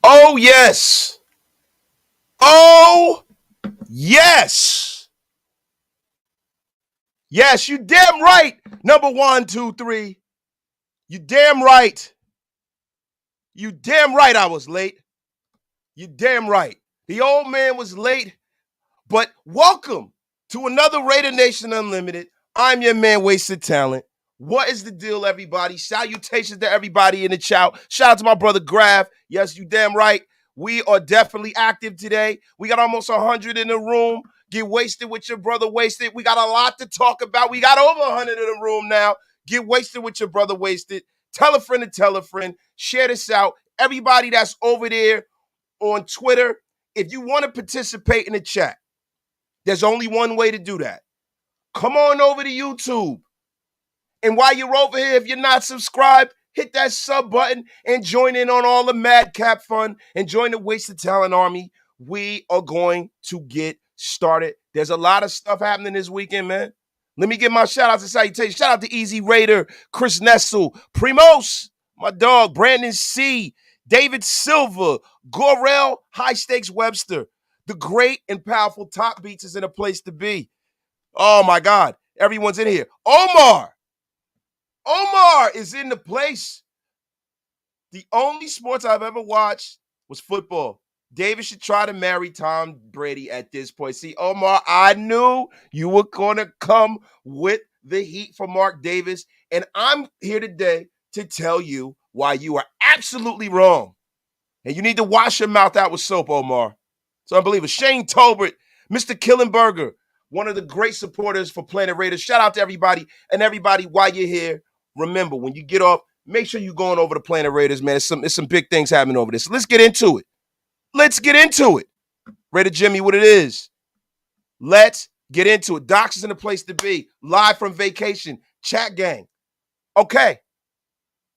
Oh, yes. Oh, yes. Yes, you damn right. Number 1, 2, 3. You damn right. You damn right I was late. You damn right. The old man was late, but welcome to another Raider Nation Unlimited. I'm your man, Wasted Talent. What is the deal, everybody? Salutations to everybody in the chat. Shout out to my brother Graf. Yes, you damn right. We are definitely active today. We got almost 100 in the room. Get wasted with your brother Wasted. We got a lot to talk about. We got over 100 in the room now. Get wasted with your brother Wasted. Tell a friend to tell a friend. Share this out. Everybody that's over there on Twitter, if you want to participate in the chat, there's only one way to do that. Come on over to YouTube. And while you're over here, if you're not subscribed, hit that sub button and join in on all the madcap fun and join the Wasted Talent Army. We are going to get started. There's a lot of stuff happening this weekend, man. Let me give my shout-outs and salutations. Shout out to Easy Raider, Chris Nessel, Primos, my dog, Brandon C., David Silva, Gorell, High Stakes Webster. The great and powerful Top Beats is in a place to be. Oh, my God. Everyone's in here. Omar is in the place. The only sports I've ever watched was football. David should try to marry Tom Brady at this point. See, Omar, I knew you were going to come with the heat for Mark Davis, and I'm here today to tell you why you are absolutely wrong. And you need to wash your mouth out with soap, Omar. It's unbelievable. Shane Tolbert, Mr. Killenberger, one of the great supporters for Planet Raiders. Shout out to everybody. And everybody, while you're here, remember, when you get off, make sure you're going over to Planet Raiders, man. There's some big things happening over this. So let's get into it. Raider Jimmy, what it is. Let's get into it. Docs is in the place to be. Live from vacation. Chat gang. Okay.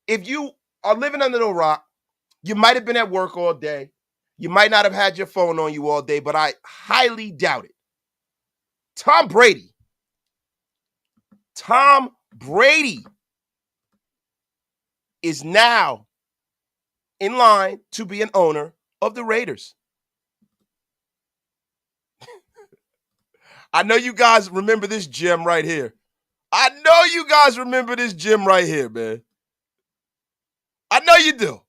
If you are living under the rock, you might have been at work all day. You might not have had your phone on you all day, but I highly doubt it. Tom Brady is now in line to be an owner of the Raiders. I know you guys remember this gem right here. I know you guys remember this gem right here, man. I know you do.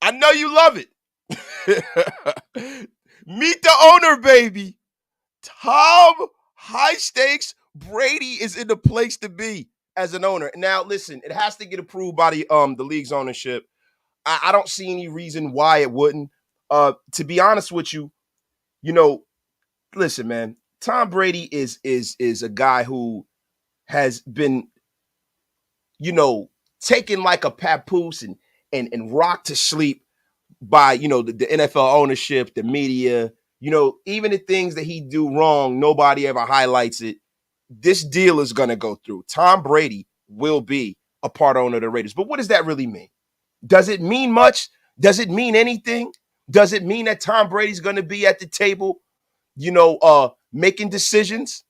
I know you love it. Meet the owner, baby. Tom High Stakes Brady is in the place to be as an owner. Now, listen, it has to get approved by the league's ownership. I don't see any reason why it wouldn't. To be honest with you, listen, man, Tom Brady is a guy who has been, taken like a papoose and rocked to sleep by, the NFL ownership, the media, even the things that he do wrong, nobody ever highlights it. This deal is going to go through. Tom Brady will be a part owner of the Raiders. But what does that really mean? Does it mean much? Does it mean anything? Does it mean that Tom Brady's going to be at the table, making decisions?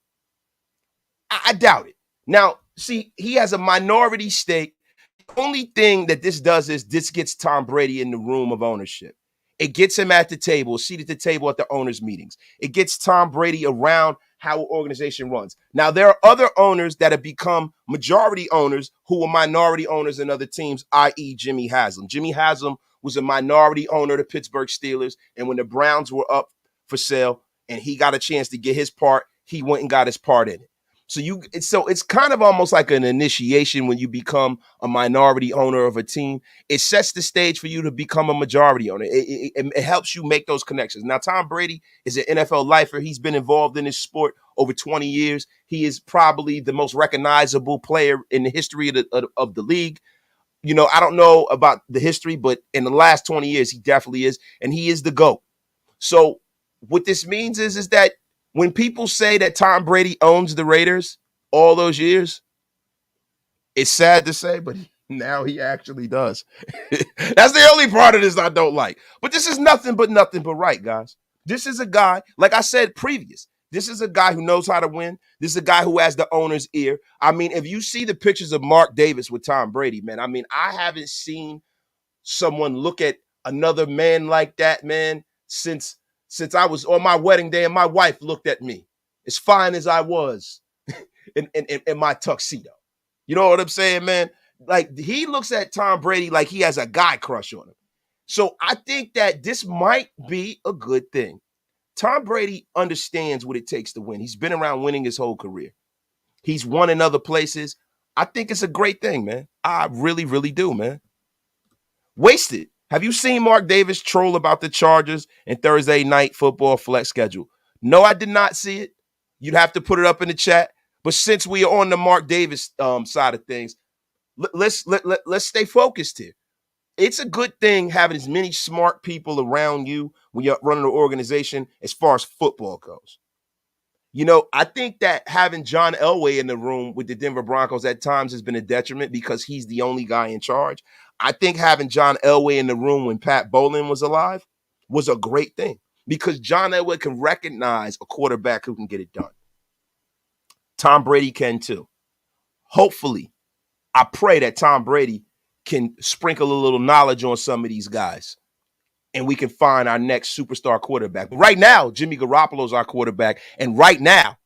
I doubt it. Now, see, he has a minority stake. The only thing that this does is this gets Tom Brady in the room of ownership. It gets him at the table, seated at the table at the owners' meetings. It gets Tom Brady around how an organization runs. Now, there are other owners that have become majority owners who were minority owners in other teams, i.e. Jimmy Haslam. Jimmy Haslam was a minority owner of the Pittsburgh Steelers, and when the Browns were up for sale and he got a chance to get his part, he went and got his part in it. So it's kind of almost like an initiation when you become a minority owner of a team. It sets the stage for you to become a majority owner. It helps you make those connections. Now, Tom Brady is an NFL lifer. He's been involved in this sport over 20 years. He is probably the most recognizable player in the history of the league. I don't know about the history, but in the last 20 years, he definitely is, and he is the GOAT. So what this means is that when people say that Tom Brady owns the Raiders all those years, it's sad to say, but now he actually does. That's the only part of this I don't like. But this is nothing but right, guys. This is a guy, like I said previous, this is a guy who knows how to win. This is a guy who has the owner's ear. I mean, if you see the pictures of Mark Davis with Tom Brady, man, I mean, I haven't seen someone look at another man like that, man, since I was on my wedding day and my wife looked at me as fine as I was in my tuxedo. You know what I'm saying, man? Like, he looks at Tom Brady like he has a guy crush on him. So I think that this might be a good thing. Tom Brady understands what it takes to win. He's been around winning his whole career. He's won in other places. I think it's a great thing, man. I really, really do, man. Wasted. Have you seen Mark Davis troll about the Chargers and Thursday night football flex schedule? No, I did not see it. You'd have to put it up in the chat. But since we are on the Mark Davis side of things, let's stay focused here. It's a good thing having as many smart people around you when you're running an organization as far as football goes. I think that having John Elway in the room with the Denver Broncos at times has been a detriment because he's the only guy in charge. I think having John Elway in the room when Pat Bowlen was alive was a great thing because John Elway can recognize a quarterback who can get it done. Tom Brady can too. Hopefully, I pray that Tom Brady can sprinkle a little knowledge on some of these guys and we can find our next superstar quarterback. But right now, Jimmy Garoppolo is our quarterback. And right now,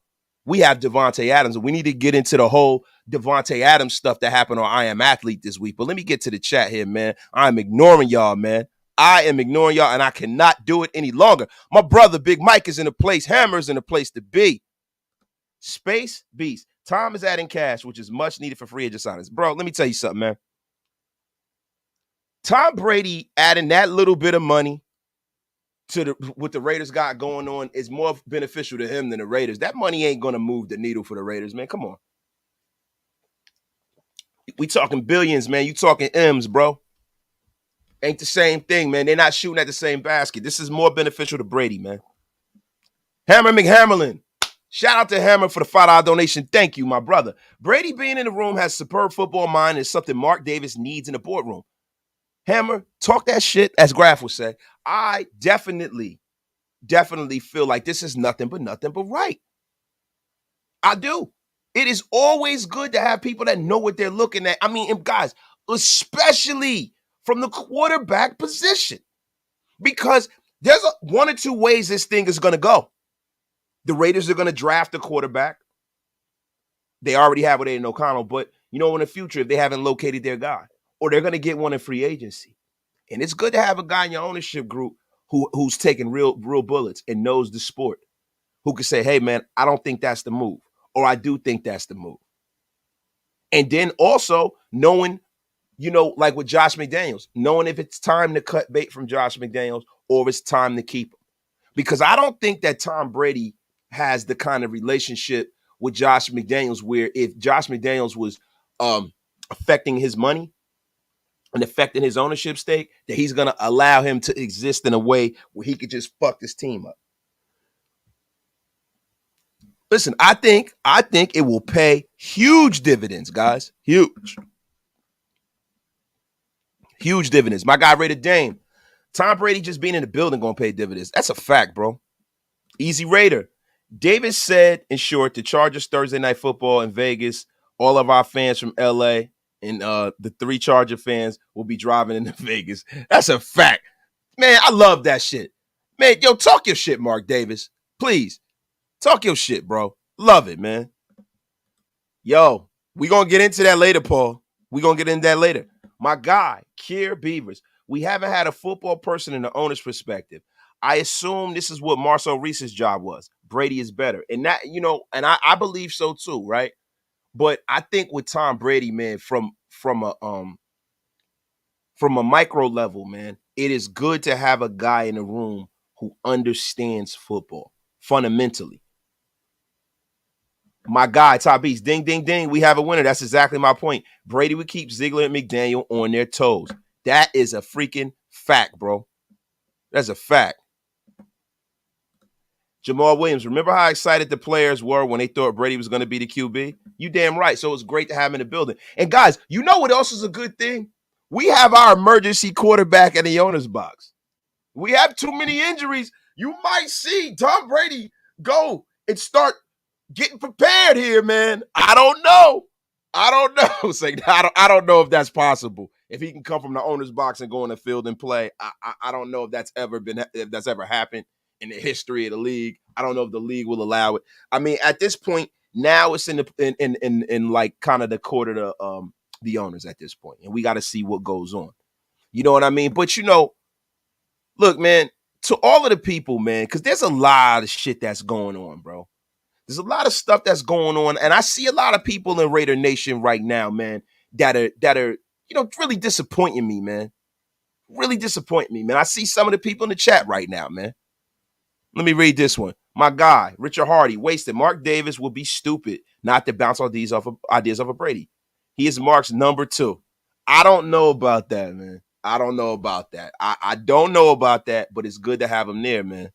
we have Davante Adams. And we need to get into the whole Davante Adams stuff that happened on I Am Athlete this week. But let me get to the chat here, man. I'm ignoring y'all, man. I am ignoring y'all, and I cannot do it any longer. My brother, Big Mike, is in a place. Hammer's in a place to be. Space Beast. Tom is adding cash, which is much needed for free agent signings. Bro, let me tell you something, man. Tom Brady adding that little bit of money to what the Raiders got going on is more beneficial to him than the Raiders. That money ain't going to move the needle for the Raiders, man. Come on. We talking billions, man. You talking M's, bro. Ain't the same thing, man. They're not shooting at the same basket. This is more beneficial to Brady, man. Hammer McHammerlin. Shout out to Hammer for the $5 donation. Thank you, my brother. Brady being in the room has superb football mind and is something Mark Davis needs in the boardroom. Hammer, talk that shit, as Graf would say. I definitely feel like this is nothing but right. I do. It is always good to have people that know what they're looking at. I mean, guys, especially from the quarterback position, because there's one or two ways this thing is going to go. The Raiders are going to draft a quarterback. They already have with Aiden O'Connell, but in the future, if they haven't located their guy, or they're going to get one in free agency. And it's good to have a guy in your ownership group who's taking real bullets and knows the sport, who can say, hey, man, I don't think that's the move, or I do think that's the move. And then also knowing, like with Josh McDaniels, knowing if it's time to cut bait from Josh McDaniels or if it's time to keep him. Because I don't think that Tom Brady has the kind of relationship with Josh McDaniels where if Josh McDaniels was affecting his money and affecting his ownership stake, that he's going to allow him to exist in a way where he could just fuck this team up. Listen, I think it will pay huge dividends, guys. Huge dividends. My guy Raider Dame. Tom Brady just being in the building going to pay dividends. That's a fact, bro. Easy Raider. Davis said, in short, the Chargers Thursday night football in Vegas, all of our fans from LA and the 3 Charger fans will be driving into Vegas. That's a fact. Man, I love that shit. Man, yo, talk your shit, Mark Davis. Please. Talk your shit, bro. Love it, man. Yo, we going to get into that later, Paul. We going to get into that later. My guy, Kier Beavers. We haven't had a football person in the owner's perspective. I assume this is what Marcel Reese's job was. Brady is better. And that, and I believe so too, right? But I think with Tom Brady, man, from a micro level, man, it is good to have a guy in the room who understands football fundamentally. My guy, Top Beast, ding, ding, ding. We have a winner. That's exactly my point. Brady would keep Ziegler and McDaniel on their toes. That is a freaking fact, bro. That's a fact. Jamal Williams, remember how excited the players were when they thought Brady was going to be the QB? You damn right. So it's great to have him in the building. And guys, you know what else is a good thing? We have our emergency quarterback in the owner's box. We have too many injuries. You might see Tom Brady go and start getting prepared here, man. I don't know. It's like, I don't know if that's possible. If he can come from the owner's box and go on the field and play, I don't know if that's ever happened in the history of the league. I don't know if the league will allow it. I mean, at this point, now it's in like kind of the court of the owners at this point, and we got to see what goes on. You know what I mean? But look, man, to all of the people, man, because there's a lot of shit that's going on, bro. There's a lot of stuff that's going on, and I see a lot of people in Raider Nation right now, man, that are really disappointing me, man. Really disappointing me, man. I see some of the people in the chat right now, man. Let me read this one. My guy, Richard Hardy, wasted. Mark Davis will be stupid not to bounce ideas off of Brady. He is Mark's number 2. I don't know about that, man. I don't know about that. I don't know about that, but it's good to have him there, man.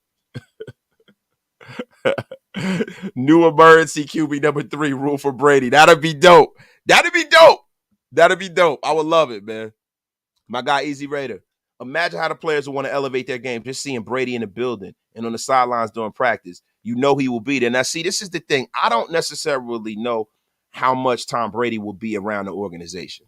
New emergency QB number 3 rule for Brady. That'd be dope. That'd be dope. I would love it, man. My guy, Easy Raider. Imagine how the players will want to elevate their game just seeing Brady in the building and on the sidelines during practice. You know he will be there. Now, see, this is the thing. I don't necessarily know how much Tom Brady will be around the organization.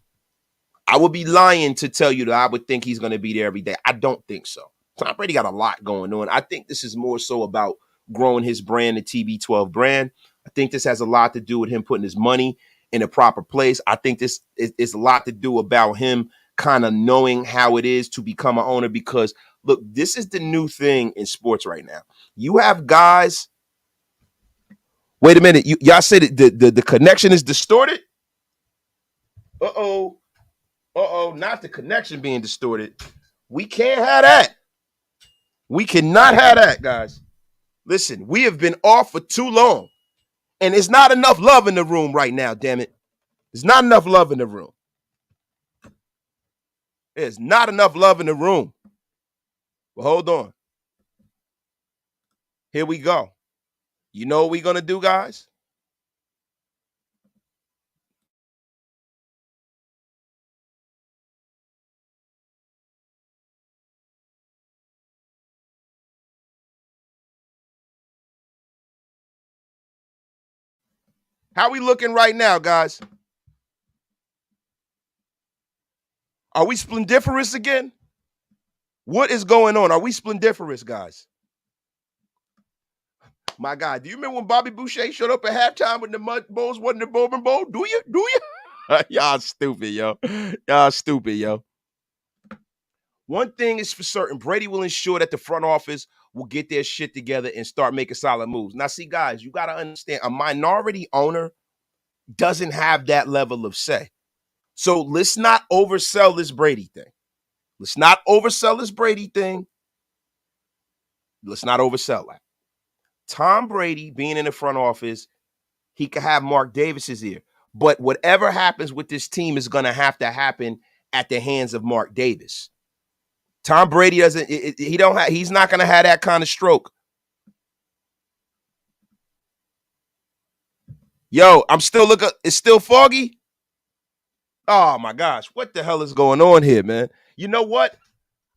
I would be lying to tell you that I would think he's going to be there every day. I don't think so. Tom Brady got a lot going on. I think this is more so about growing his brand, the TB12 brand. I think this has a lot to do with him putting his money in a proper place. I think this is a lot to do about him kind of knowing how it is to become an owner because, look, this is the new thing in sports right now. You have guys. Wait a minute. Y'all said the connection is distorted? Uh-oh, not the connection being distorted. We can't have that. We cannot have that, guys. Listen, we have been off for too long. And it's not enough love in the room right now, damn it. There's not enough love in the room. There's not enough love in the room. Well, hold on. Here we go. You know what we're going to do, guys? How we looking right now, guys? Are we splendiferous again? What is going on? Are we splendiferous, guys? My God, do you remember when Bobby Boucher showed up at halftime when the Mud Bowls wasn't the Bowman Bowl? Do you? Y'all stupid, yo. Y'all stupid, yo. One thing is for certain, Brady will ensure that the front office will get their shit together and start making solid moves. Now, see, guys, you got to understand, a minority owner doesn't have that level of say. So let's not oversell this Brady thing. Let's not oversell that. Tom Brady being in the front office, he could have Mark Davis's ear. But whatever happens with this team is going to have to happen at the hands of Mark Davis. Tom Brady he's not going to have that kind of stroke. Yo, it's still foggy? Oh my gosh, what the hell is going on here, man? You know what?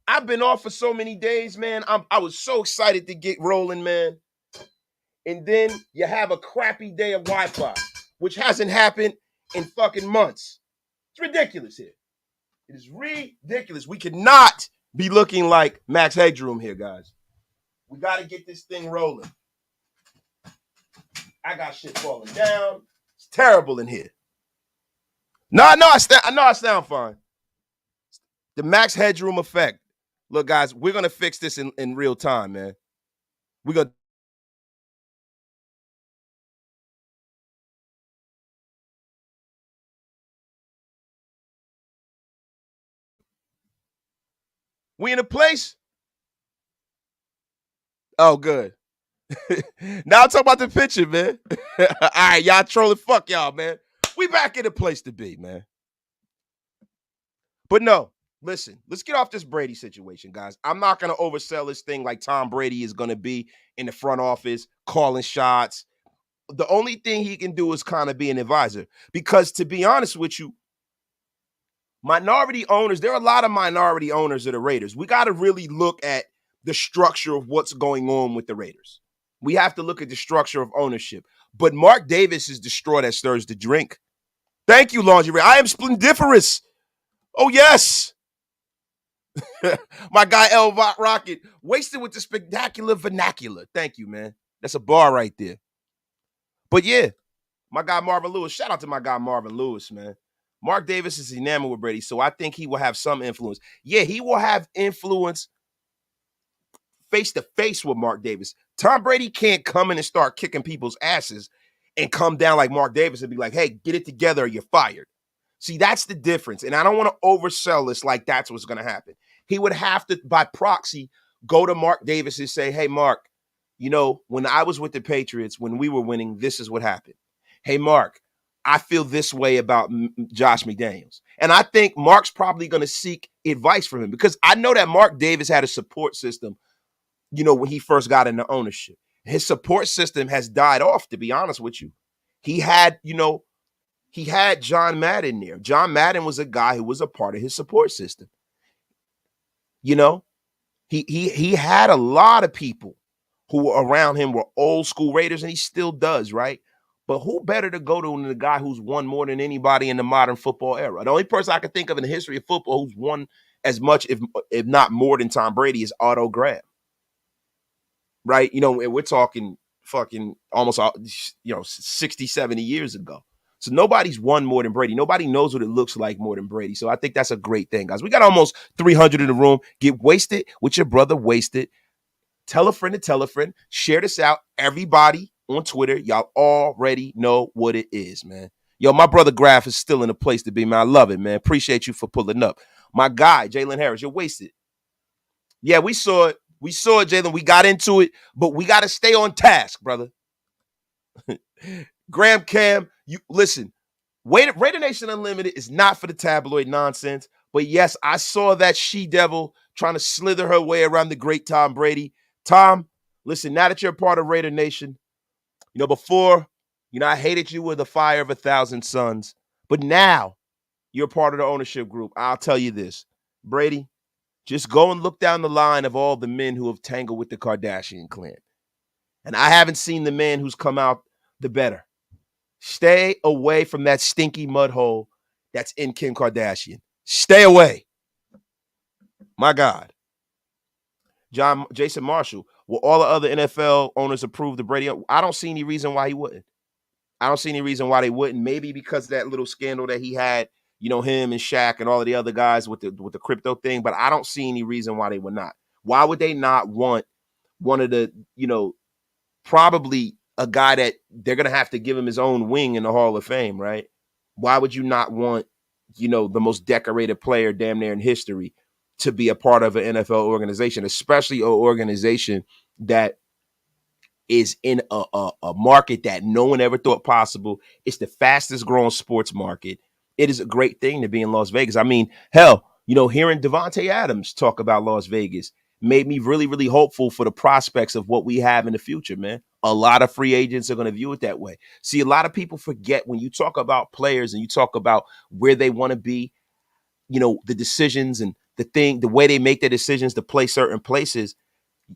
I've been off for so many days, man. I was so excited to get rolling, man. And then you have a crappy day of Wi-Fi, which hasn't happened in fucking months. It's ridiculous here. It is ridiculous. We cannot be looking like Max Headroom here, guys. We got to get this thing rolling. I got shit falling down. It's terrible in here. No, I sound fine. The Max Headroom effect. Look, guys, we're gonna fix this in real time, man. We're gonna we in a place. Oh, good. Now I'm talking about the picture, man. All right, y'all trolling. Fuck y'all, man. We back in the place to be, man. But no, listen, let's get off this Brady situation, guys. I'm not going to oversell this thing like Tom Brady is going to be in the front office calling shots. The only thing he can do is kind of be an advisor. Because to be honest with you, minority owners, there are a lot of minority owners of the Raiders. We got to really look at the structure of what's going on with the Raiders. We have to look at the structure of ownership. But Mark Davis is the straw that stirs the drink. Thank you, Lingerie. I am splendiferous. Oh, yes. My guy El Rocket, wasted with the spectacular vernacular. Thank you, man. That's a bar right there. But yeah, my guy Marvin Lewis. Shout out to my guy Marvin Lewis, man. Mark Davis is enamored with Brady, so I think he will have some influence. Yeah, he will have influence face to face with Mark Davis. Tom Brady can't come in and start kicking people's asses and come down like Mark Davis and be like, hey, get it together or you're fired. See, that's the difference. And I don't want to oversell this like that's what's going to happen. He would have to, by proxy, go to Mark Davis and say, hey, Mark, you know, when I was with the Patriots, when we were winning, this is what happened. Hey, Mark, I feel this way about Josh McDaniels. And I think Mark's probably going to seek advice from him because I know that Mark Davis had a support system, you know, when he first got into ownership. His support system has died off, to be honest with you. He had, you know, he had John Madden there. John Madden was a guy who was a part of his support system. You know, he had a lot of people who were around him were old school Raiders, and he still does, right? But who better to go to than the guy who's won more than anybody in the modern football era? The only person I can think of in the history of football who's won as much, if not more than Tom Brady, is Otto Graham, right? You know, we're talking fucking almost, 60, 70 years ago. So nobody's won more than Brady. Nobody knows what it looks like more than Brady. So I think that's a great thing, guys. We got almost 300 in the room. Get wasted with your brother Wasted. Tell a friend to tell a friend. Share this out. Everybody on Twitter, y'all already know what it is, man. Yo, my brother Graf is still in a place to be, man. I love it, man. Appreciate you for pulling up. My guy, Jalen Harris, you're wasted. Yeah, we saw it. We saw it, Jalen. We got into it, but we got to stay on task, brother. Graham Cam, you listen. Raider Nation Unlimited is not for the tabloid nonsense. But yes, I saw that she-devil trying to slither her way around the great Tom Brady. Tom, listen, now that you're a part of Raider Nation, you know, before, you know, I hated you with the fire of 1,000 suns. But now you're part of the ownership group. I'll tell you this, Brady, just go and look down the line of all the men who have tangled with the Kardashian clan. And I haven't seen the man who's come out the better. Stay away from that stinky mud hole that's in Kim Kardashian. Stay away. My God. Jason Marshall, will all the other NFL owners approve the Brady? I don't see any reason why he wouldn't. I don't see any reason why they wouldn't. Maybe because of that little scandal that he had, you know, him and Shaq and all of the other guys with the crypto thing. But I don't see any reason why they would not. Why would they not want one of the, you know, probably a guy that they're going to have to give him his own wing in the Hall of Fame, right? Why would you not want, you know, the most decorated player damn near in history to be a part of an NFL organization, especially an organization that is in a market that no one ever thought possible. It's the fastest growing sports market. It is a great thing to be in Las Vegas. I mean, hell, you know, hearing Davante Adams talk about Las Vegas made me really, really hopeful for the prospects of what we have in the future, man. A lot of free agents are going to view it that way. See, a lot of people forget when you talk about players and you talk about where they want to be, you know, the decisions and the way they make their decisions to play certain places.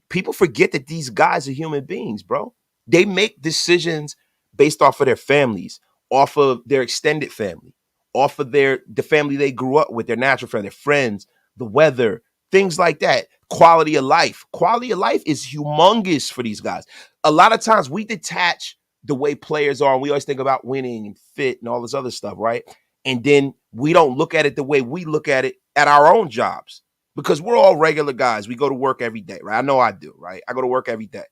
People forget that these guys are human beings, bro. They make decisions based off of their families, off of their extended family, off of the family they grew up with, their natural friend, their friends, the weather, things like that. Quality of life. Quality of life is humongous for these guys. A lot of times we detach the way players are, and we always think about winning and fit and all this other stuff, right? And then we don't look at it the way we look at it at our own jobs. because we're all regular guys. We go to work every day, right? I know I do, right? I go to work every day.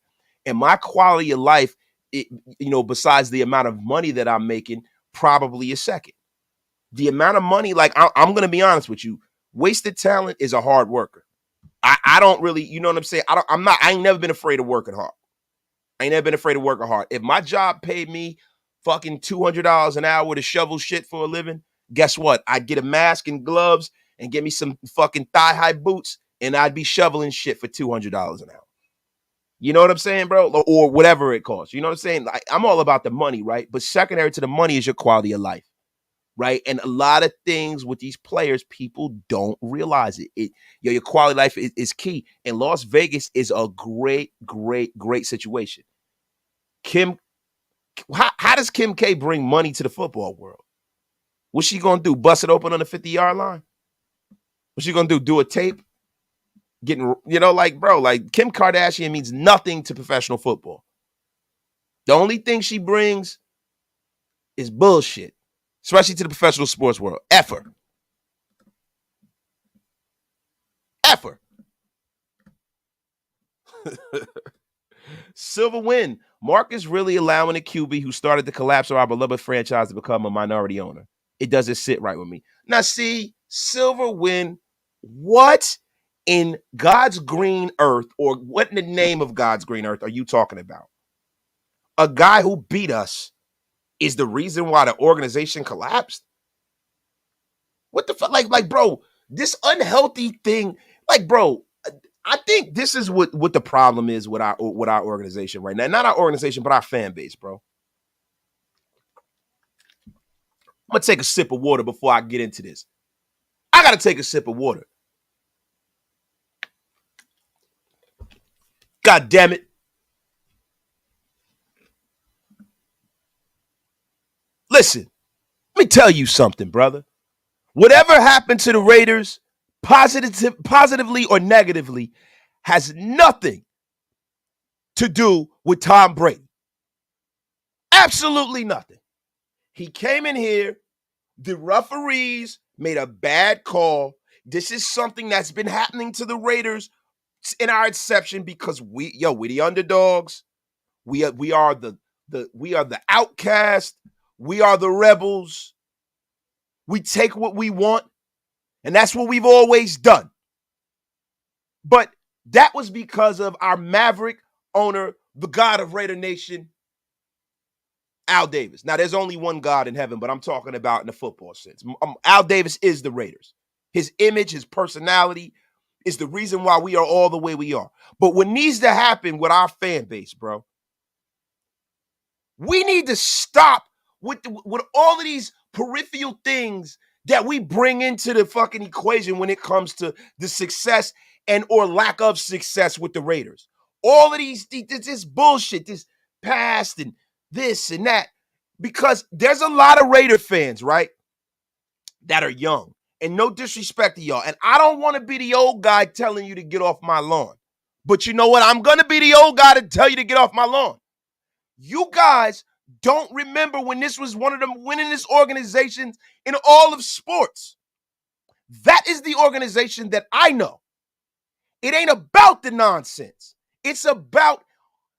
And my quality of life, besides the amount of money that I'm making, probably is second. The amount of money, like I'm going to be honest with you, wasted talent is a hard worker. I don't really, you know what I'm saying? I ain't never been afraid of working hard. I ain't never been afraid of working hard. If my job paid me fucking $200 an hour to shovel shit for a living, guess what? I'd get a mask and gloves and get me some fucking thigh-high boots, and I'd be shoveling shit for $200 an hour. You know what I'm saying, bro? Or whatever it costs. You know what I'm saying? I'm all about the money, right? But secondary to the money is your quality of life, right? And a lot of things with these players, people don't realize it. Your quality of life is key. And Las Vegas is a great, great, great situation. How does Kim K bring money to the football world? What's she gonna do? Bust it open on the 50-yard line? What's she gonna do? Do a tape? Getting, bro, like Kim Kardashian means nothing to professional football. The only thing she brings is bullshit, especially to the professional sports world. Effort. Silver win. Mark is really allowing a QB who started the collapse of our beloved franchise to become a minority owner. It doesn't sit right with me. Now, see, silver win. What in God's green earth, or what in the name of God's green earth are you talking about? A guy who beat us is the reason why the organization collapsed? What the fuck? Like, bro, this unhealthy thing, like, bro, I think this is what the problem is with our organization right now. Not our organization, but our fan base, bro. I'm gonna take a sip of water before I get into this. I gotta take a sip of water. God damn it. Listen, let me tell you something, brother. Whatever happened to the Raiders, positively or negatively, has nothing to do with Tom Brady. Absolutely nothing. He came in here, the referees made a bad call. This is something that's been happening to the Raiders in our inception because we the underdogs. We are the outcast. We are the rebels. We take what we want, and that's what we've always done. But that was because of our maverick owner, the God of Raider Nation, Al Davis. Now, there's only one God in heaven, but I'm talking about in the football sense. Al Davis is the Raiders. His image, his personality is the reason why we are all the way we are. But what needs to happen with our fan base, bro, we need to stop with all of these peripheral things that we bring into the fucking equation when it comes to the success and or lack of success with the Raiders. All of this bullshit, this past and this and that, because there's a lot of Raider fans, right, that are young. And no disrespect to y'all. And I don't want to be the old guy telling you to get off my lawn. But you know what? I'm going to be the old guy to tell you to get off my lawn. You guys don't remember when this was one of the winningest organizations in all of sports. That is the organization that I know. It ain't about the nonsense. It's about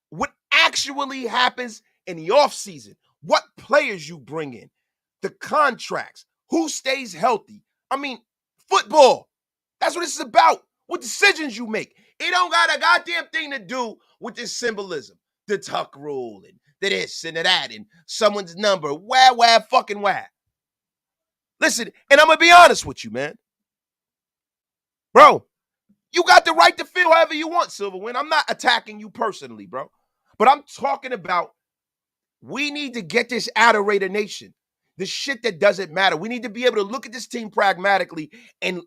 what actually happens in the offseason, what players you bring in, the contracts, who stays healthy. I mean, football. That's what it's about. What decisions you make. It don't got a goddamn thing to do with this symbolism. The tuck rule and the this and the that and someone's number. Wah, fucking wah. Listen, and I'm going to be honest with you, man. Bro, you got the right to feel however you want, Silverwind. I'm not attacking you personally, bro. But I'm talking about we need to get this out of Raider Nation. The shit that doesn't matter. We need to be able to look at this team pragmatically and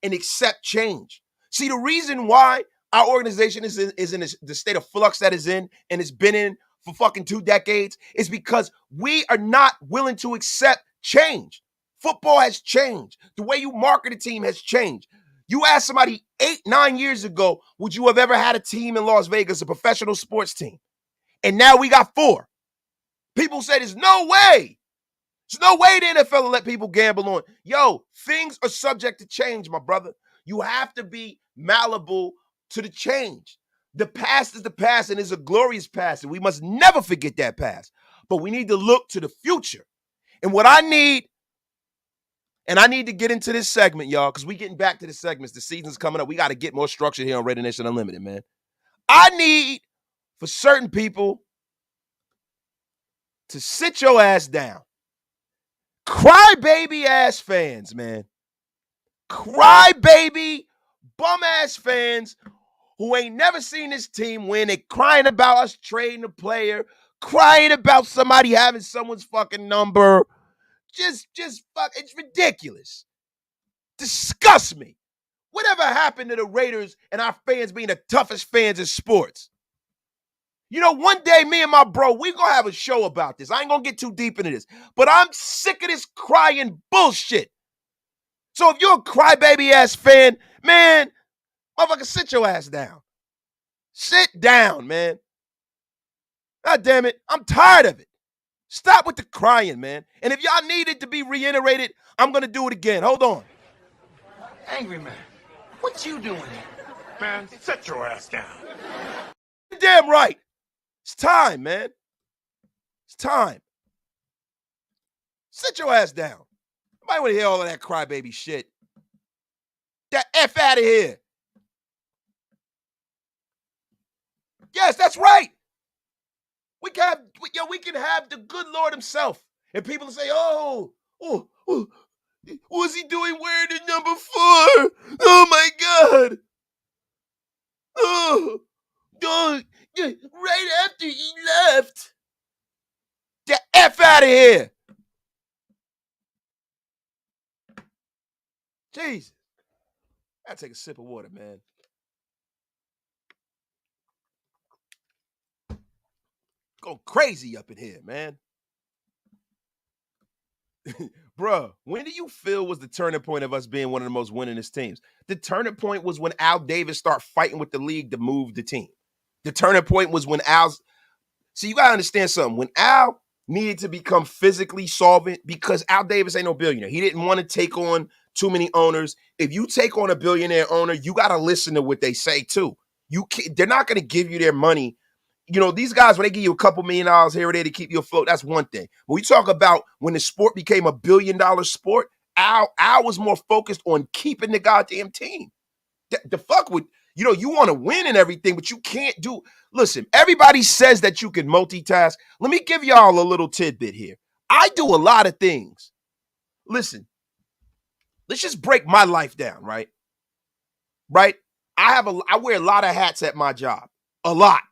accept change. See, the reason why our organization is in the state of flux that is in and it's been in for fucking 2 decades is because we are not willing to accept change. Football has changed. The way you market a team has changed. You asked somebody 8-9 years ago, would you have ever had a team in Las Vegas, a professional sports team? And now we got 4. People say there's no way. There's no way the NFL will let people gamble on. Yo, things are subject to change, my brother. You have to be malleable to the change. The past is the past and it's a glorious past, and we must never forget that past. But we need to look to the future. And what I need, and I need to get into this segment, y'all, because we getting back to the segments. The season's coming up. We got to get more structure here on Raider Nation Unlimited, man. I need for certain people to sit your ass down. Crybaby ass fans, man. Crybaby bum ass fans who ain't never seen this team win. They crying about us trading a player, crying about somebody having someone's fucking number. Just fuck. It's ridiculous. Disgust me. Whatever happened to the Raiders and our fans being the toughest fans in sports? You know, one day, me and my bro, we gonna have a show about this. I ain't gonna get too deep into this, but I'm sick of this crying bullshit. So if you're a crybaby ass fan, man, motherfucker, sit your ass down. Sit down, man. God damn it, I'm tired of it. Stop with the crying, man. And if y'all need it to be reiterated, I'm gonna do it again. Hold on. Angry man, what you doing here? Man, sit your ass down. You're damn right. It's time, man. It's time. Sit your ass down. Nobody want to hear all of that crybaby shit. That F out of here. Yes, that's right. We can have the good Lord himself. And people say, oh, what's he doing wearing the number 4? Oh my God. Oh, right after he left. Get F out of here. Jesus. I gotta take a sip of water, man. Going crazy up in here, man. Bruh, when do you feel was the turning point of us being one of the most winningest teams? The turning point was when Al Davis started fighting with the league to move the team. The turning point was when See, you gotta understand something. When Al needed to become physically solvent, because Al Davis ain't no billionaire. He didn't want to take on too many owners. If you take on a billionaire owner, you gotta listen to what they say too. They're not gonna give you their money. You know, these guys, when they give you a couple $1 million here or there to keep you afloat, that's one thing. When we talk about when the sport became $1 billion sport, Al was more focused on keeping the goddamn team. The fuck with, you want to win and everything, but you can't do. Listen, everybody says that you can multitask. Let me give y'all a little tidbit here. I do a lot of things. Listen, let's just break my life down, right? Right? I wear a lot of hats at my job. A lot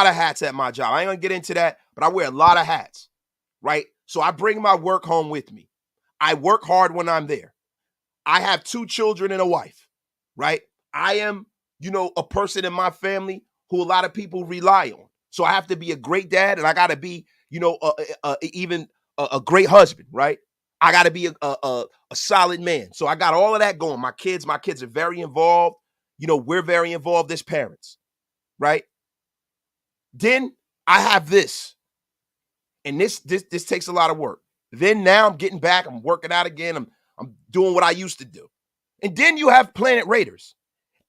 of hats at my job. I ain't gonna get into that, but I wear a lot of hats, right? So I bring my work home with me. I work hard when I'm there. I have 2 children and a wife, right? I am, a person in my family who a lot of people rely on. So I have to be a great dad, and I got to be, even a great husband, right? I got to be a solid man. So I got all of that going. My kids are very involved. We're very involved as parents, right? Then I have this, and this takes a lot of work. Then now I'm getting back. I'm working out again. I'm doing what I used to do. And then you have Planet Raiders.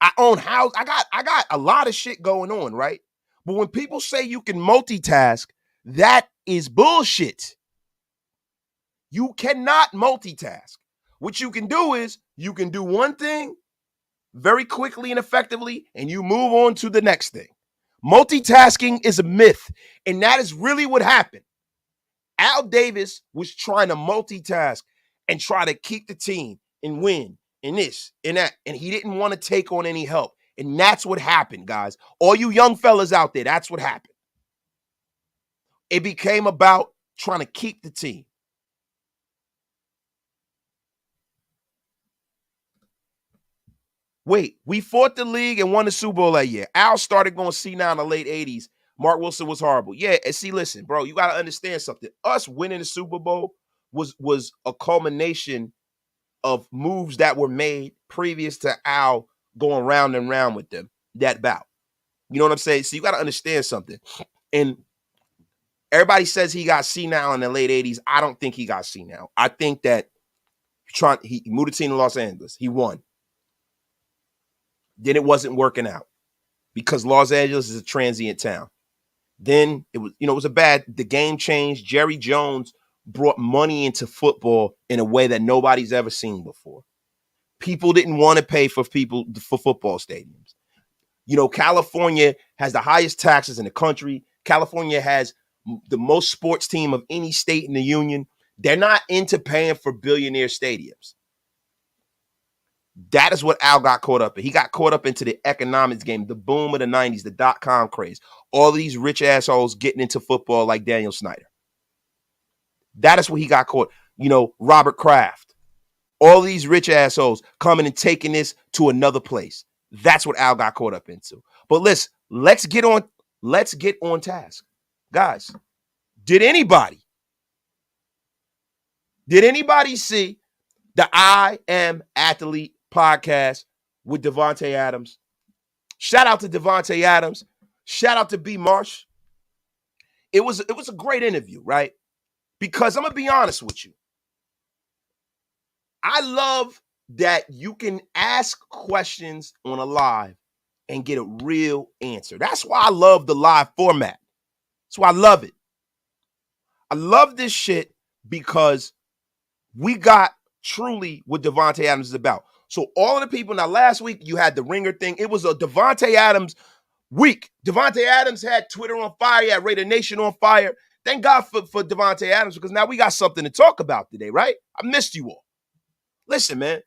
I own house. I got a lot of shit going on, right? But when people say you can multitask, that is bullshit. You cannot multitask. What you can do is you can do one thing very quickly and effectively, and you move on to the next thing. Multitasking is a myth, and that is really what happened. Al Davis was trying to multitask and try to keep the team and win and this and that, and he didn't want to take on any help. And that's what happened, guys. All you young fellas out there, that's what happened. It became about trying to keep the team. Wait, we fought the league and won the Super Bowl that year. Al started going senile in the late 80s. Mark Wilson was horrible. Yeah, and see, listen, bro, you got to understand something. Us winning the Super Bowl was a culmination of moves that were made previous to Al going round and round with them, that bout. You know what I'm saying? So you got to understand something. And everybody says he got senile in the late 80s. I don't think he got senile. I think that he moved the team to Los Angeles. He won. Then it wasn't working out because Los Angeles is a transient town. Then it was, it was the game changed. Jerry Jones brought money into football in a way that nobody's ever seen before. People didn't want to pay for football stadiums. California has the highest taxes in the country. California has the most sports team of any state in the union. They're not into paying for billionaire stadiums. That is what Al got caught up in. He got caught up into the economics game, the boom of the 90s, the dot-com craze. All these rich assholes getting into football like Daniel Snyder. That is what he got caught. Robert Kraft. All these rich assholes coming and taking this to another place. That's what Al got caught up into. But listen, let's get on task. Guys, did anybody see the I Am Athlete podcast with Davante Adams? Shout out to Davante Adams. Shout out to B. Marsh. It was a great interview, right? Because I'm going to be honest with you. I love that you can ask questions on a live and get a real answer. That's why I love the live format. That's why I love it. I love this shit because we got truly what Davante Adams is about. So all of the people, now last week you had the Ringer thing. It was a Davante Adams week. Davante Adams had Twitter on fire. He had Raider Nation on fire. Thank God for Davante Adams because now we got something to talk about today, right? I missed you all. Listen, man,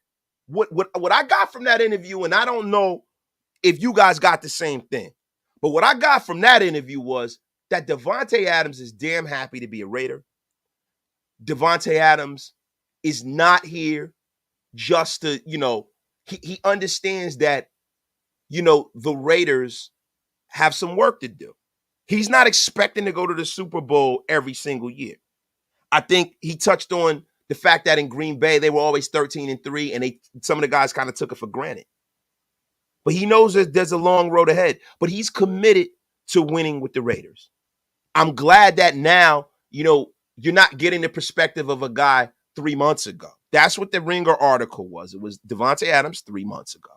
what I got from that interview, and I don't know if you guys got the same thing, but what I got from that interview was that Davante Adams is damn happy to be a Raider. Davante Adams is not here just to, he understands that, the Raiders have some work to do. He's not expecting to go to the Super Bowl every single year. I think he touched on the fact that in Green Bay, they were always 13-3, and some of the guys kind of took it for granted. But he knows that there's a long road ahead. But he's committed to winning with the Raiders. I'm glad that now, you're not getting the perspective of a guy 3 months ago. That's what the Ringer article was. It was Davante Adams 3 months ago.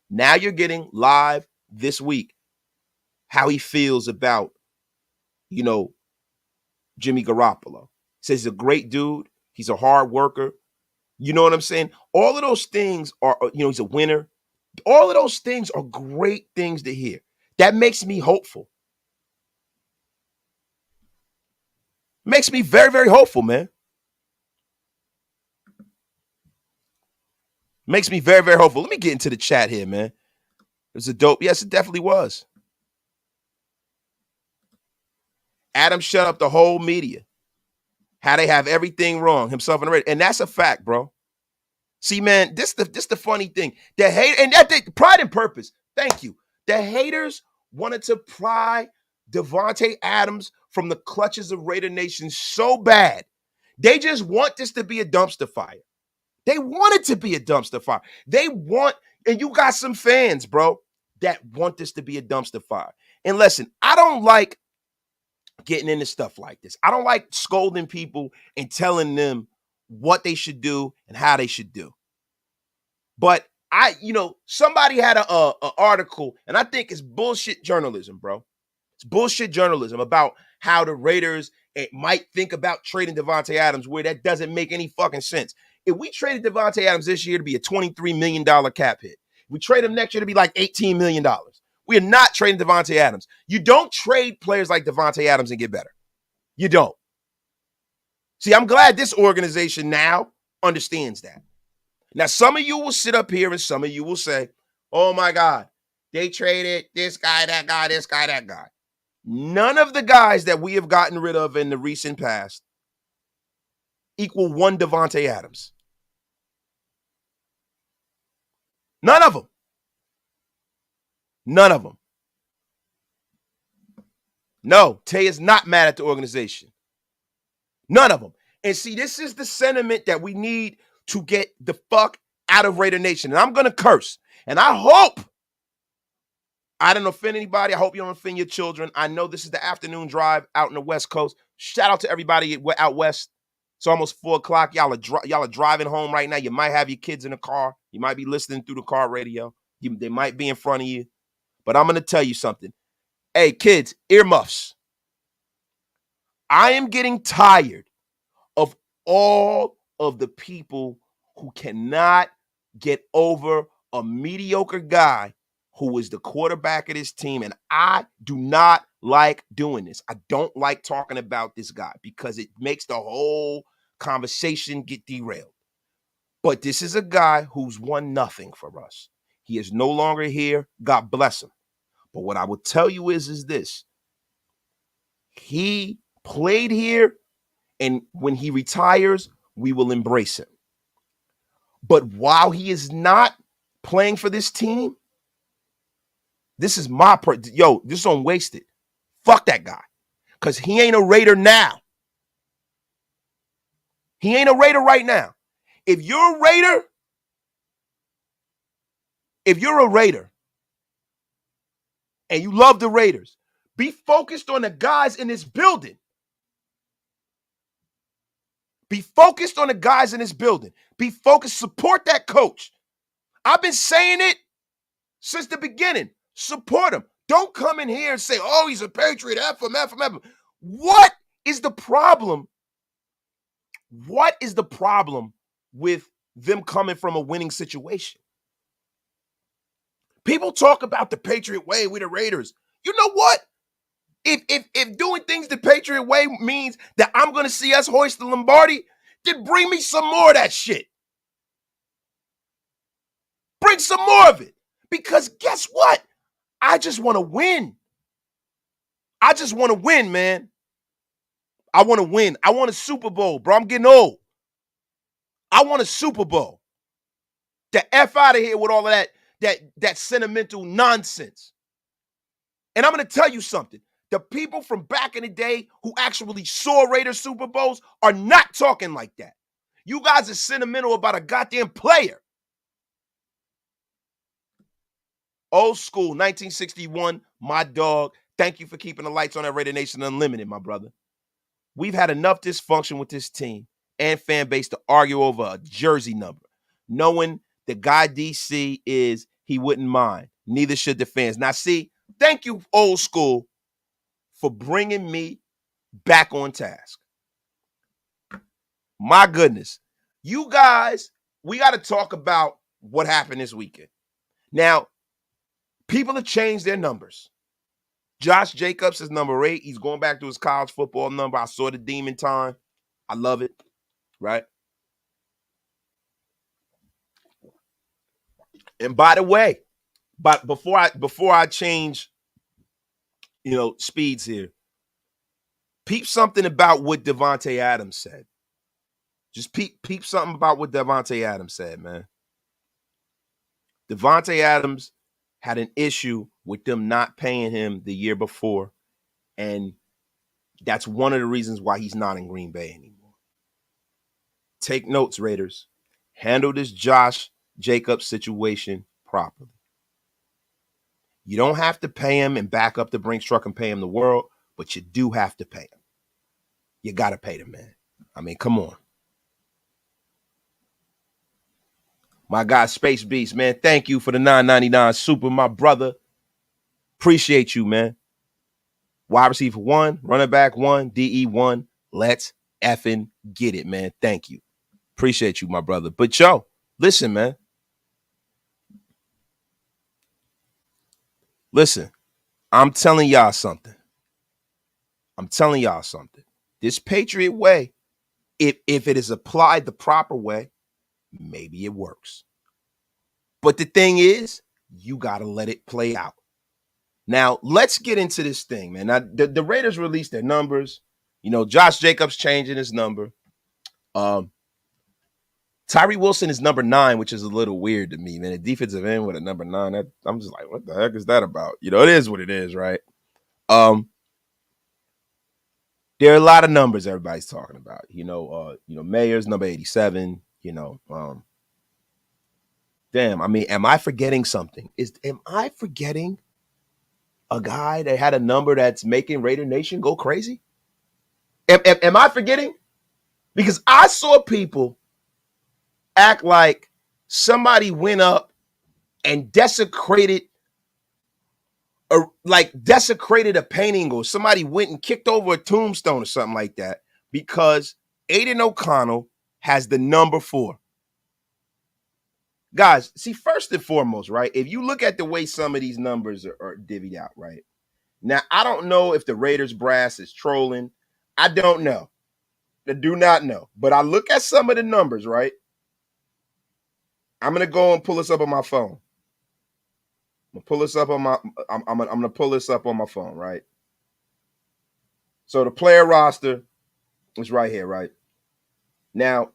Now you're getting live this week how he feels about, Jimmy Garoppolo. Says he's a great dude. He's a hard worker. You know what I'm saying? All of those things are, he's a winner. All of those things are great things to hear. That makes me hopeful. Makes me very, very hopeful, man. Makes me very, very hopeful. Let me get into the chat here, man. It was a dope. Yes, it definitely was. Adam shut up the whole media. How they have everything wrong, himself and the Raiders. And that's a fact, bro. See, man, this the funny thing. The hate and that pride and purpose. Thank you. The haters wanted to pry Davante Adams from the clutches of Raider Nation so bad. They just want this to be a dumpster fire. They want it to be a dumpster fire. And you got some fans, bro, that want this to be a dumpster fire. And listen, I don't like getting into stuff like this. I don't like scolding people and telling them what they should do and how they should do. But somebody had a article, and I think it's bullshit journalism, bro. It's bullshit journalism about how the Raiders might think about trading Davante Adams where that doesn't make any fucking sense. If we traded Davante Adams this year to be a $23 million cap hit, we trade him next year to be like $18 million. We are not trading Davante Adams. You don't trade players like Davante Adams and get better. You don't. See, I'm glad this organization now understands that. Now, some of you will sit up here and some of you will say, oh my God, they traded this guy, that guy, this guy, that guy. None of the guys that we have gotten rid of in the recent past equal one Davante Adams. None of them. None of them. No, Tay is not mad at the organization. None of them. And see, this is the sentiment that we need to get the fuck out of Raider Nation. And I'm going to curse. And I hope I don't offend anybody. I hope you don't offend your children. I know this is the afternoon drive out in the West Coast. Shout out to everybody out west. It's almost 4 o'clock. Y'all are driving home right now. You might have your kids in the car. You might be listening through the car radio. They might be in front of you, but I'm going to tell you something. Hey, kids, earmuffs. I am getting tired of all of the people who cannot get over a mediocre guy who is the quarterback of this team. And I do not like doing this. I don't like talking about this guy because it makes the whole conversation get derailed. But this is a guy who's won nothing for us. He is no longer here. God bless him. But what I will tell you is this. He played here, and when he retires, we will embrace him. But while he is not playing for this team, this is my this is unwasted. Fuck that guy. Because he ain't a Raider now. He ain't a Raider right now. If you're a Raider, and you love the Raiders, be focused on the guys in this building. Be focused on the guys in this building. Be focused. Support that coach. I've been saying it since the beginning. Support him. Don't come in here and say, oh, he's a Patriot. F him. What is the problem? What is the problem with them coming from a winning situation? People talk about the Patriot way with the Raiders. You know what? If doing things the Patriot way means that I'm going to see us hoist the Lombardi, then bring me some more of that shit. Bring some more of it. Because guess what? I just want to win. I just want to win, man. I want to win. I want a Super Bowl, bro. I'm getting old. I want a Super Bowl. The F out of here with all of that sentimental nonsense. And I'm going to tell you something. The people from back in the day who actually saw Raiders Super Bowls are not talking like that. You guys are sentimental about a goddamn player. Old school, 1961, my dog. Thank you for keeping the lights on at Raider Nation Unlimited, my brother. We've had enough dysfunction with this team and fan base to argue over a jersey number, knowing the guy DC is, he wouldn't mind. Neither should the fans. Now, see, thank you, old school, for bringing me back on task. My goodness. You guys, we got to talk about what happened this weekend. Now, people have changed their numbers. Josh Jacobs is number 8. He's going back to his college football number. I saw the demon time. I love it, right? And by the way, but before I change, speeds here, peep something about what Davante Adams said. Just peep something about what Davante Adams said, man. Davante Adams had an issue with them not paying him the year before, and that's one of the reasons why he's not in Green Bay anymore. Take notes, Raiders. Handle this Josh Jacobs situation properly. You don't have to pay him and back up the Brinks truck and pay him the world, but you do have to pay him. You got to pay the man. I mean, come on. My guy, Space Beast, man, thank you for the $9.99 super, my brother. Appreciate you, man. Wide receiver 1, running back 1, DE 1. Let's effing get it, man. Thank you. Appreciate you, my brother. But yo, listen, man. Listen, I'm telling y'all something. This Patriot way, if it is applied the proper way, maybe it works. But the thing is, you got to let it play out. Now, let's get into this thing, man. Now, the Raiders released their numbers. Josh Jacobs changing his number. Tyree Wilson is number 9, which is a little weird to me, man. A defensive end with a number 9. I'm just like, what the heck is that about? It is what it is, right? There are a lot of numbers everybody's talking about. Mayer's number 87. Damn, I mean, am I forgetting something? Am I forgetting a guy that had a number that's making Raider Nation go crazy? Am I forgetting? Because I saw people act like somebody went up and desecrated a painting, or somebody went and kicked over a tombstone or something like that because Aiden O'Connell has the number 4. Guys, see, first and foremost, right, if you look at the way some of these numbers are divvied out, right? Now, I don't know if the Raiders brass is trolling. I don't know. I do not know. But I look at some of the numbers, right? I'm going to go and pull this up on my phone. I'm gonna pull this up on my phone, right? So the player roster is right here, right? Now,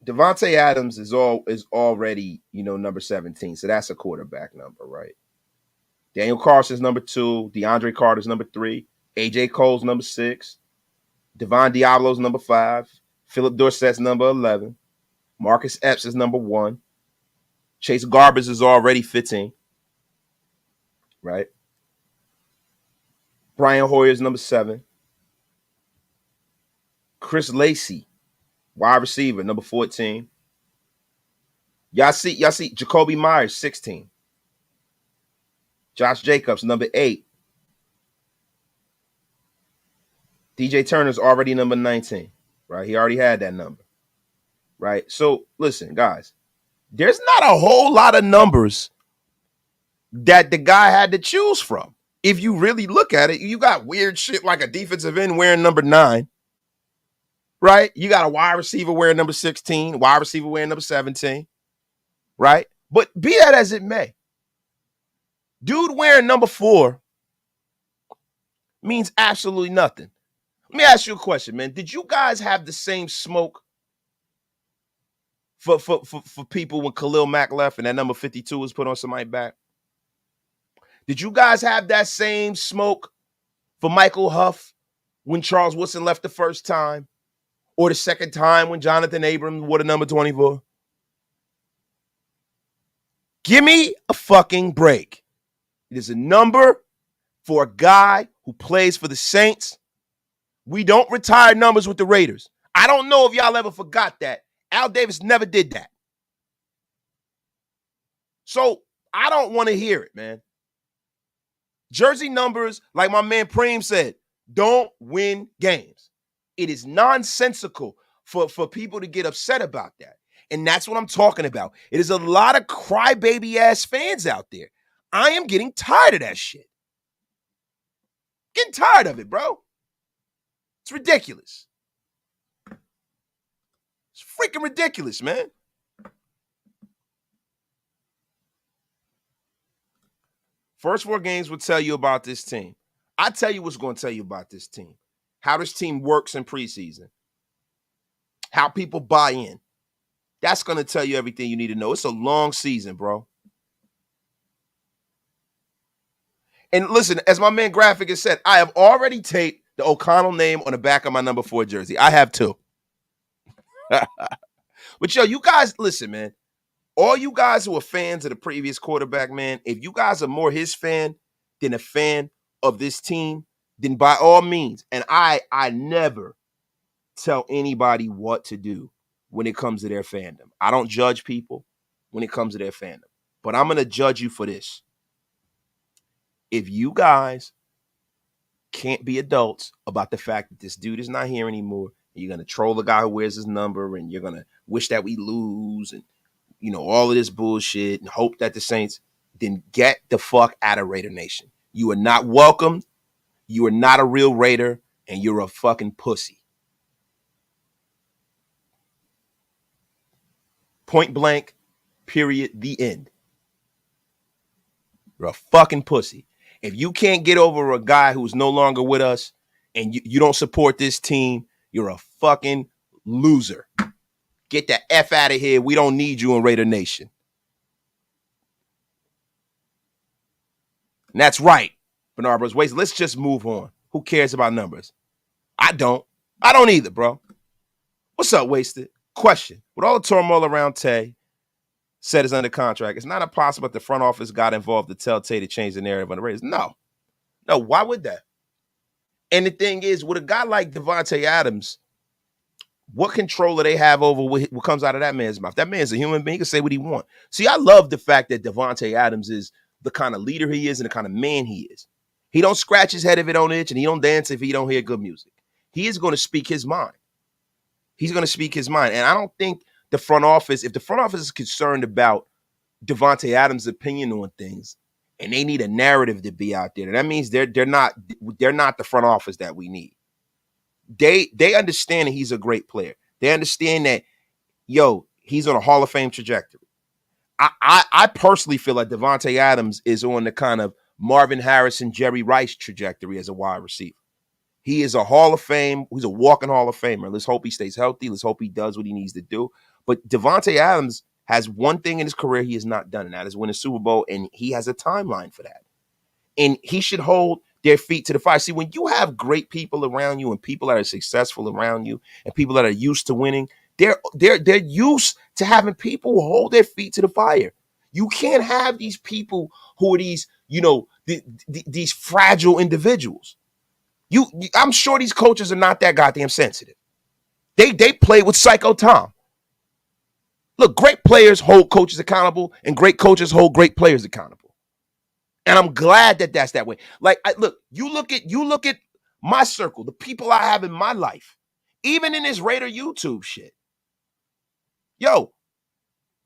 Davante Adams is already, number 17. So that's a quarterback number, right? Daniel Carson's number 2, DeAndre Carter's number 3, AJ Cole's number 6, Devon Diablo's number 5, Philip Dorsett's number 11, Marcus Epps is number 1, Chase Garbers is already 15, right? Brian Hoyer's number 7, Chris Lacey, wide receiver, number 14. Y'all see Jacoby Myers, 16. Josh Jacobs, number 8. DJ Turner's already number 19, right? He already had that number, right? So listen, guys, there's not a whole lot of numbers that the guy had to choose from. If you really look at it, you got weird shit like a defensive end wearing number 9, right? You got a wide receiver wearing number 16, wide receiver wearing number 17, right? But be that as it may, dude wearing number 4 means absolutely nothing. Let me ask you a question, man. Did you guys have the same smoke for people when Khalil Mack left and that number 52 was put on somebody's back? Did you guys have that same smoke for Michael Huff when Charles Woodson left the first time? Or the second time when Jonathan Abrams wore the number 24? Give me a fucking break. It is a number for a guy who plays for the Saints. We don't retire numbers with the Raiders. I don't know if y'all ever forgot that. Al Davis never did that. So I don't want to hear it, man. Jersey numbers, like my man Preem said, don't win games. It is nonsensical for people to get upset about that. And that's what I'm talking about. It is a lot of crybaby ass fans out there. I am getting tired of that shit. Getting tired of it, bro. It's ridiculous. It's freaking ridiculous, man. First 4 games will tell you about this team. I tell you what's going to tell you about this team. How this team works in preseason. How people buy in. That's going to tell you everything you need to know. It's a long season, bro. And listen, as my man Graphic has said, I have already taped the O'Connell name on the back of my number 4 jersey. I have 2. But yo, you guys, listen, man. All you guys who are fans of the previous quarterback, man, if you guys are more his fan than a fan of this team, then by all means, and I never tell anybody what to do when it comes to their fandom. I don't judge people when it comes to their fandom. But I'm going to judge you for this. If you guys can't be adults about the fact that this dude is not here anymore, and you're going to troll the guy who wears his number, and you're going to wish that we lose, and all of this bullshit, and hope that the Saints, then get the fuck out of Raider Nation. You are not welcome. You are not a real Raider, and you're a fucking pussy. Point blank, period, the end. You're a fucking pussy. If you can't get over a guy who's no longer with us and you don't support this team, you're a fucking loser. Get the F out of here. We don't need you in Raider Nation. And that's right, Bernard Bros. Wait, let's just move on. Who cares about numbers? I don't. I don't either, bro. What's up, Wasted? Question. With all the turmoil around Tay, said is under contract, it's not impossible that the front office got involved to tell Tay to change the narrative on the Raiders. No, why would that? And the thing is, with a guy like Davante Adams, What control do they have over what comes out of that man's mouth? That man's a human being. He can say what he wants. See, I love the fact that Davante Adams is the kind of leader he is and the kind of man he is. He don't scratch his head if it don't itch, and he don't dance if he don't hear good music. He is going to speak his mind. He's going to speak his mind. And I don't think the front office, if the front office is concerned about Davante Adams' opinion on things, and they need a narrative to be out there, that means they're not the front office that we need. They understand that he's a great player. They understand that, he's on a Hall of Fame trajectory. I personally feel like Davante Adams is on the kind of Marvin Harrison, Jerry Rice trajectory as a wide receiver. He is a Hall of Fame. He's a walking Hall of Famer. Let's hope he stays healthy. Let's hope he does what he needs to do. But Davante Adams has one thing in his career he has not done, and that is win a Super Bowl, and he has a timeline for that. And he should hold their feet to the fire. See, when you have great people around you and people that are successful around you and people that are used to winning, they're used to having people who hold their feet to the fire. You can't have these people who are these, these fragile individuals. I'm sure these coaches are not that goddamn sensitive. They play with Psycho Tom. Look, great players hold coaches accountable, and great coaches hold great players accountable. And I'm glad that that's that way. Like, you look at my circle, the people I have in my life, even in this Raider YouTube shit.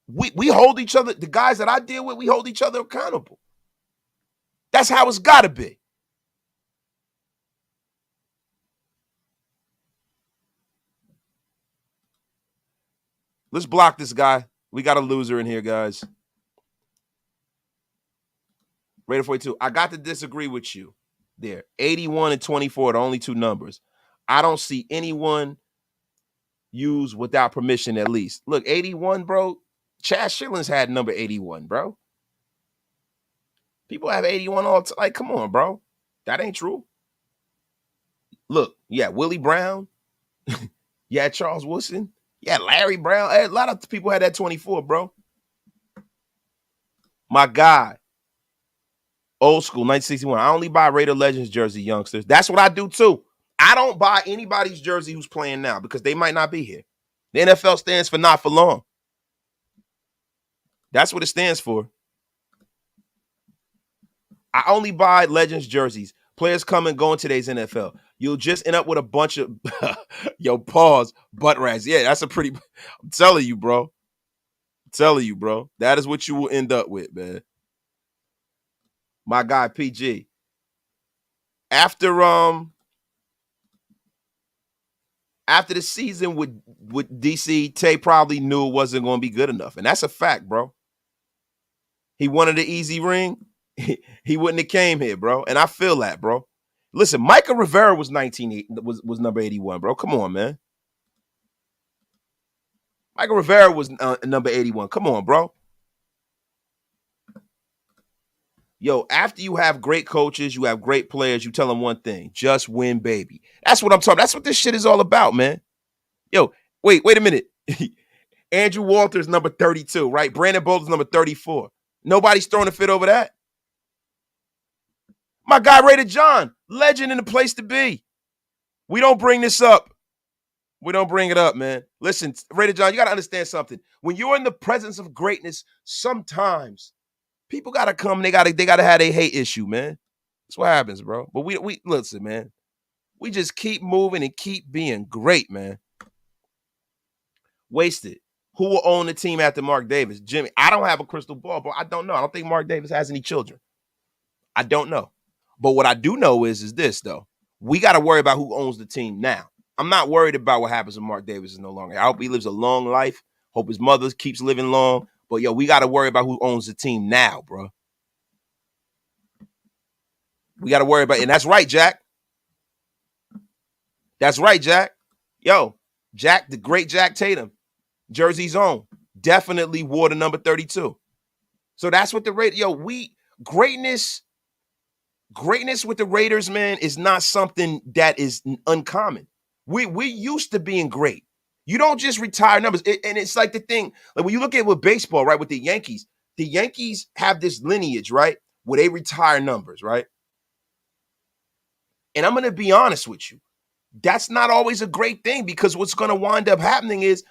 We hold each other, the guys that I deal with, we hold each other accountable. That's how it's got to be. Let's block this guy. We got a loser in here, guys. Raider 42. I got to disagree with you there. 81 and 24 are the only two numbers. I don't see anyone use without permission, at least. Look, 81, bro. Chad Shillings had number 81, bro. People have 81 all time. Like, come on, bro. That ain't true. Look, yeah, Willie Brown. Yeah, Charles Woodson. Yeah, Larry Brown. A lot of people had that 24, bro. My guy. Old school, 1961. I only buy Raider Legends jersey, youngsters. That's what I do, too. I don't buy anybody's jersey who's playing now because they might not be here. The NFL stands for not for long. That's what it stands for. I only buy Legends jerseys. Players come and go in today's NFL. You'll just end up with a bunch of, pause, butt rags. Yeah, that's a pretty, I'm telling you, bro. That is what you will end up with, man. My guy, PG. After the season with DC, Tay probably knew it wasn't going to be good enough. And that's a fact, bro. He wanted an easy ring. He wouldn't have came here, bro. And I feel that, bro. Listen, Micah Rivera was was number 81, bro. Come on, man. Micah Rivera was number 81. Come on, bro. After you have great coaches, you have great players, you tell them one thing: just win, baby. That's what I'm talking about. That's what this shit is all about, man. Wait a minute. Andrew Walters, number 32, right? Brandon Bolden's number 34. Nobody's throwing a fit over that. My guy, Raider John, legend in the place to be. We don't bring this up. We don't bring it up, man. Listen, Raider John, you got to understand something. When you're in the presence of greatness, sometimes people got to come. They got to have a hate issue, man. That's what happens, bro. But we listen, man. We just keep moving and keep being great, man. Wasted. Who will own the team after Mark Davis? Jimmy. I don't have a crystal ball, but I don't know. I don't think Mark Davis has any children. I don't know. But what I do know is this, though. We got to worry about who owns the team now. I'm not worried about what happens when Mark Davis is no longer. I hope he lives a long life. Hope his mother keeps living long. But, we got to worry about who owns the team now, bro. We got to worry about it. And that's right, Jack. That's right, Jack. Jack, the great Jack Tatum, Jersey's own, definitely wore the number 32. So that's what the Raiders, greatness with the Raiders, man, is not something that is uncommon. We're used to being great. You don't just retire numbers. And it's like the thing, like when you look at it with baseball, right, with the Yankees have this lineage, right, where they retire numbers, right? And I'm going to be honest with you. that's not always a great thing, because what's going to wind up happening is,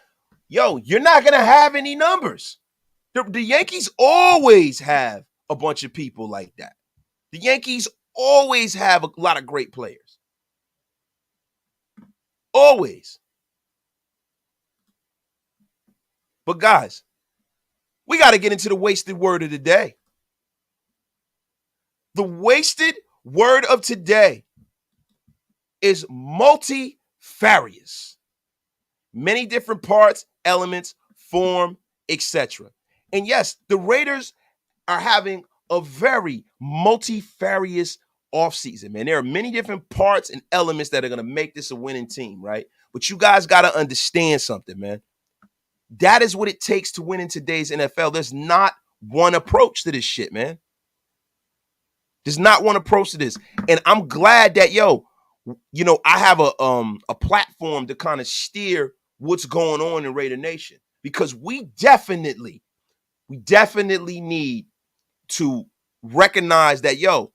you're not going to have any numbers. The Yankees always have a bunch of people like that. The Yankees always have a lot of great players. Always. But guys, we got to get into the wasted word of the day. The wasted word of today is multifarious. Many different parts, elements, form, etc. And yes, the Raiders are having a very multifarious offseason, man. There are many different parts and elements that are going to make this a winning team, right? But you guys got to understand something, man. That is what it takes to win in today's NFL. There's not one approach to this shit, man. There's not one approach to this. And I'm glad that, I have a platform to kind of steer what's going on in Raider Nation, because we definitely need to recognize that,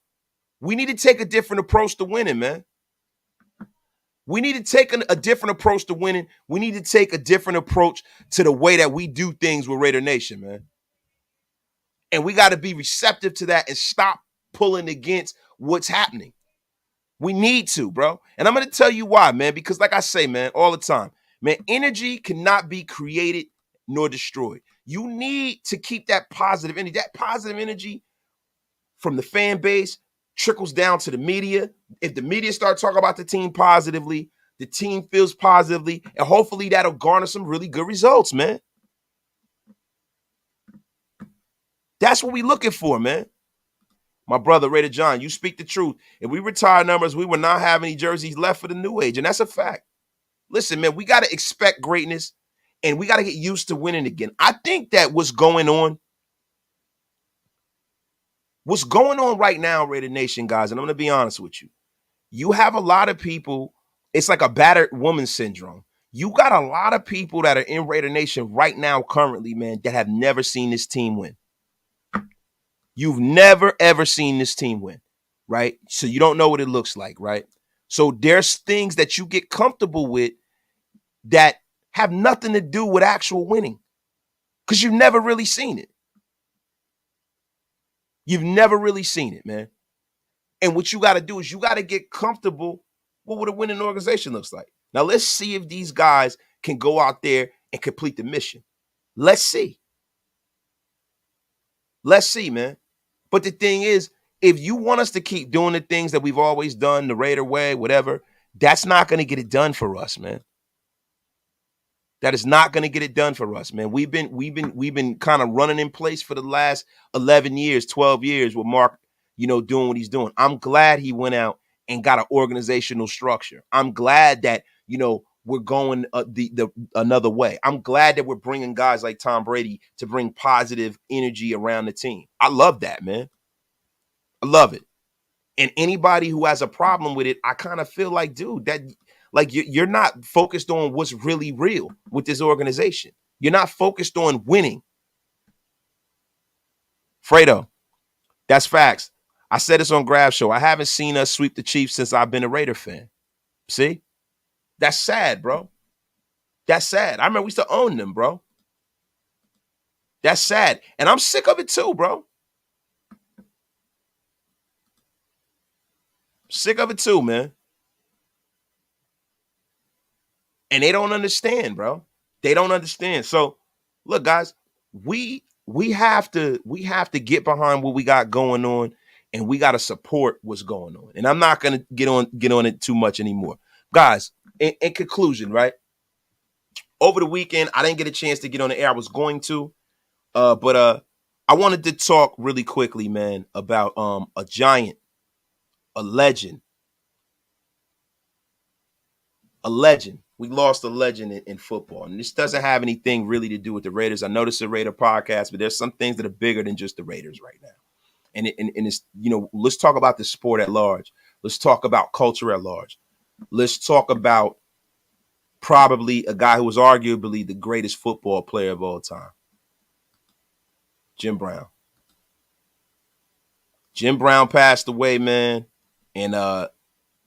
we need to take a different approach to winning, man. We need to take a different approach to winning. We need to take a different approach to the way that we do things with Raider Nation, man. And we got to be receptive to that and stop pulling against what's happening. We need to, bro. And I'm going to tell you why, man, because like I say, man, all the time, man, energy cannot be created nor destroyed. You need to keep that positive energy. That positive energy from the fan base trickles down to the media. If the media start talking about the team positively, the team feels positively, and hopefully that'll garner some really good results, man. That's what we looking for, man. My brother, Raider John, you speak the truth. If we retire numbers, we will not have any jerseys left for the new age, and that's a fact. Listen, man, we got to expect greatness, and we got to get used to winning again. I think that what's going on right now, Raider Nation, guys, and I'm going to be honest with you. You have a lot of people, it's like a battered woman syndrome. You got a lot of people that are in Raider Nation right now currently, man, that have never seen this team win. You've never, ever seen this team win, right? So you don't know what it looks like, right? So there's things that you get comfortable with that have nothing to do with actual winning, because you've never really seen it. You've never really seen it, man. And what you got to do is you got to get comfortable with what a winning organization looks like. Now, let's see if these guys can go out there and complete the mission. Let's see. Let's see, man. But the thing is, if you want us to keep doing the things that we've always done, the Raider way, whatever, that's not going to get it done for us, man. That is not going to get it done for us, man. We've been kind of running in place for the last 11 years, 12 years with Mark, doing what he's doing. I'm glad he went out and got an organizational structure. I'm glad that, we're going another way. I'm glad that we're bringing guys like Tom Brady to bring positive energy around the team. I love that, man. I love it. And anybody who has a problem with it, I kind of feel like, dude, that like you're not focused on what's really real with this organization. You're not focused on winning. Fredo, that's facts. I said this on Grab Show. I haven't seen us sweep the Chiefs since I've been a Raider fan. See? That's sad, bro. That's sad. I remember we used to own them, bro. That's sad. And I'm sick of it too, bro. Sick of it too, man. And they don't understand, bro. They don't understand. So, look, guys, we have to get behind what we got going on, and we got to support what's going on. And I'm not going to get on it too much anymore. Guys, in conclusion, right? Over the weekend, I didn't get a chance to get on the air. I was going to, but I wanted to talk really quickly, man, about a giant, a legend. A legend. We lost a legend in football. And this doesn't have anything really to do with the Raiders. I know this is a Raider podcast, but there's some things that are bigger than just the Raiders right now. And it's, let's talk about the sport at large. Let's talk about culture at large. Let's talk about probably a guy who was arguably the greatest football player of all time. Jim Brown. Jim Brown passed away, man. And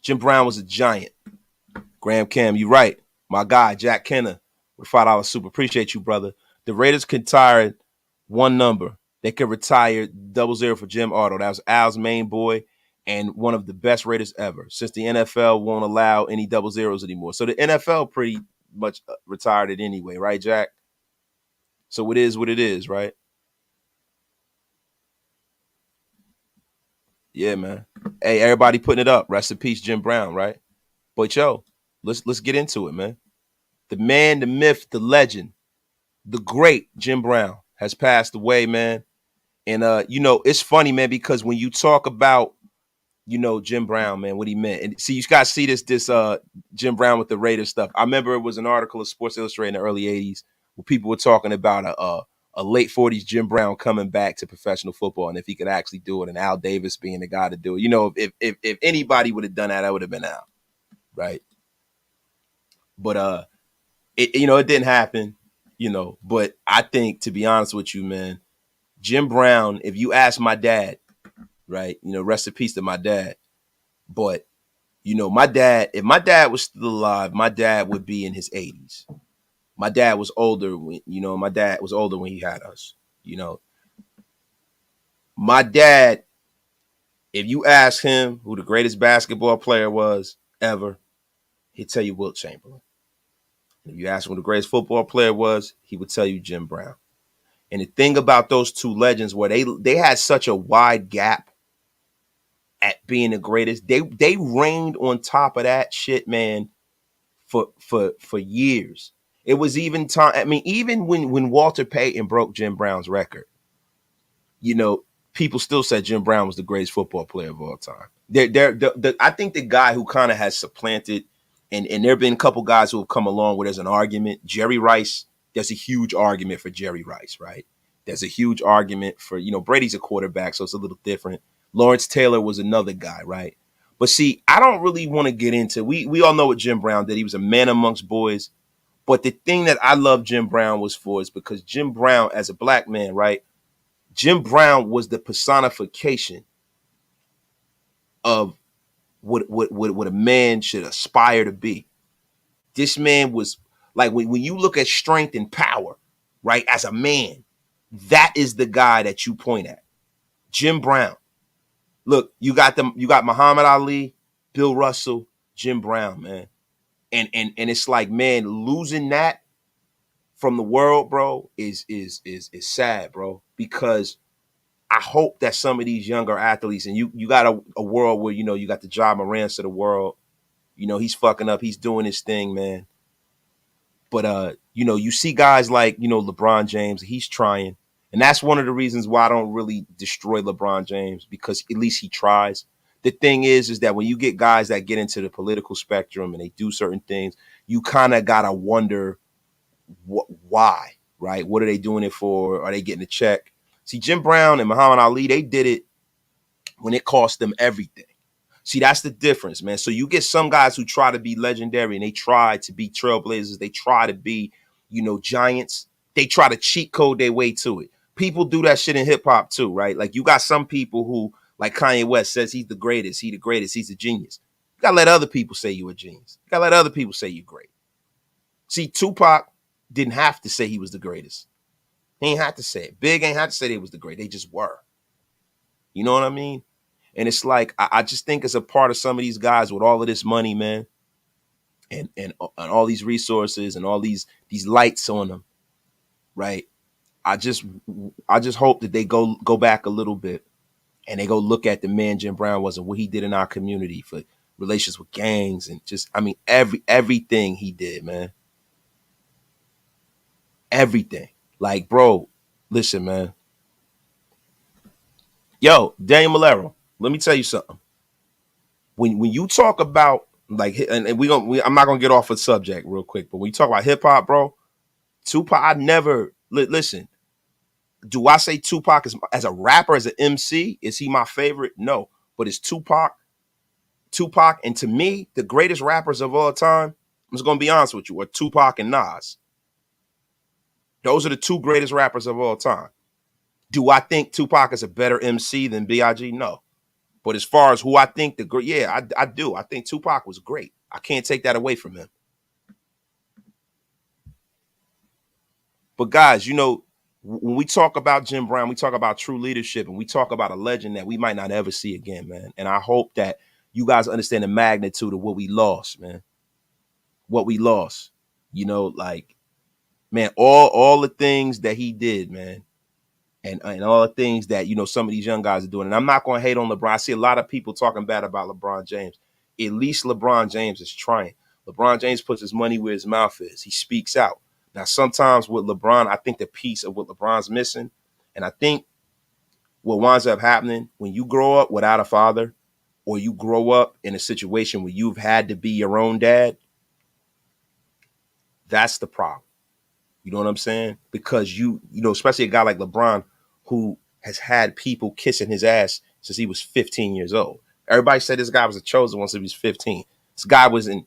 Jim Brown was a giant. Graham Cam, you right. My guy, Jack Kenner, with $5 super. Appreciate you, brother. The Raiders could retire one number. They could retire 00 for Jim Otto. That was Al's main boy and one of the best Raiders ever, since the NFL won't allow any 00s anymore. So the NFL pretty much retired it anyway, right, Jack? So it is what it is, right? Yeah, man. Hey, everybody putting it up. Rest in peace, Jim Brown, right? But yo, let's get into it, man. The man, the myth, the legend, the great Jim Brown has passed away, man. And it's funny, man, because when you talk about, Jim Brown, man, what he meant. And see, you guys see this Jim Brown with the Raiders stuff. I remember it was an article of Sports Illustrated in the early 80s where people were talking about a late 40s Jim Brown coming back to professional football and if he could actually do it, and Al Davis being the guy to do it. If anybody would have done that would have been Al, right? But it didn't happen, but I think, to be honest with you, man, Jim Brown, if you ask my dad, right, rest in peace to my dad, but my dad, if my dad was still alive, my dad would be in his 80s. My dad was older when he had us. My dad, if you ask him who the greatest basketball player was ever, he'd tell you Wilt Chamberlain. If you ask him who the greatest football player was, he would tell you Jim Brown. And the thing about those two legends, where they had such a wide gap at being the greatest, they reigned on top of that shit, man, for years. It was even time. I mean, even when Walter Payton broke Jim Brown's record, people still said Jim Brown was the greatest football player of all time. I think the guy who kind of has supplanted, and there have been a couple guys who have come along where there's an argument. Jerry Rice, there's a huge argument for Jerry Rice, right? There's a huge argument for, Brady's a quarterback, so it's a little different. Lawrence Taylor was another guy, right? But see, I don't really want to get into, we all know what Jim Brown did. He was a man amongst boys. But the thing that I love Jim Brown was for is because Jim Brown, as a black man, right? Jim Brown was the personification of what a man should aspire to be. This man was like, when you look at strength and power, right, as a man, that is the guy that you point at. Jim Brown. Look, you got Muhammad Ali, Bill Russell, Jim Brown, man. And it's like, man, losing that from the world, bro, is sad, bro. Because I hope that some of these younger athletes, and you got a world where, you got the Ja Morants of the world, he's fucking up, he's doing his thing, man. But you see guys like, LeBron James, he's trying. And that's one of the reasons why I don't really destroy LeBron James, because at least he tries. The thing is that when you get guys that get into the political spectrum and they do certain things, you kind of got to wonder why, right? What are they doing it for? Are they getting a check? See, Jim Brown and Muhammad Ali, they did it when it cost them everything. See, that's the difference, man. So you get some guys who try to be legendary and they try to be trailblazers. They try to be, giants. They try to cheat code their way to it. People do that shit in hip hop too, right? Like, you got some people who, like Kanye West, says he's the greatest, he's a genius. You gotta let other people say you're a genius. You gotta let other people say you're great. See, Tupac didn't have to say he was the greatest. He ain't had to say it. Big ain't had to say they was the great. They just were. You know what I mean? And it's like, I just think as a part of some of these guys with all of this money, man, and all these resources and all these lights on them, right? I just hope that they go back a little bit and they go look at the man Jim Brown was and what he did in our community for relations with gangs and just, I mean, everything he did, man. Everything. Like, bro, listen, man. Yo, Daniel Malero, let me tell you something. When you talk about, like, and I'm not gonna get off a subject real quick, but when you talk about hip hop, bro, Tupac, I never listen. Do I say Tupac as a rapper, as an MC? Is he my favorite? No, but it's Tupac, and to me, the greatest rappers of all time, I'm just gonna be honest with you, are Tupac and Nas. Those are the two greatest rappers of all time. Do I think Tupac is a better MC than B.I.G.? No. But as far as who I think I do. I think Tupac was great. I can't take that away from him. But guys, you know, when we talk about Jim Brown, we talk about true leadership, and we talk about a legend that we might not ever see again, man. And I hope that you guys understand the magnitude of what we lost, man. What we lost. You know, like, man, all the things that he did, man. And all the things that, you know, some of these young guys are doing. And I'm not going to hate on LeBron. I see a lot of people talking bad about LeBron James. At least LeBron James is trying. LeBron James puts his money where his mouth is. He speaks out. Now, sometimes with LeBron, I think the piece of what LeBron's missing, and I think what winds up happening when you grow up without a father, or you grow up in a situation where you've had to be your own dad, that's the problem. You know what I'm saying? Because you know, especially a guy like LeBron who has had people kissing his ass since he was 15 years old. Everybody said this guy was a chosen one since he was 15. This guy was in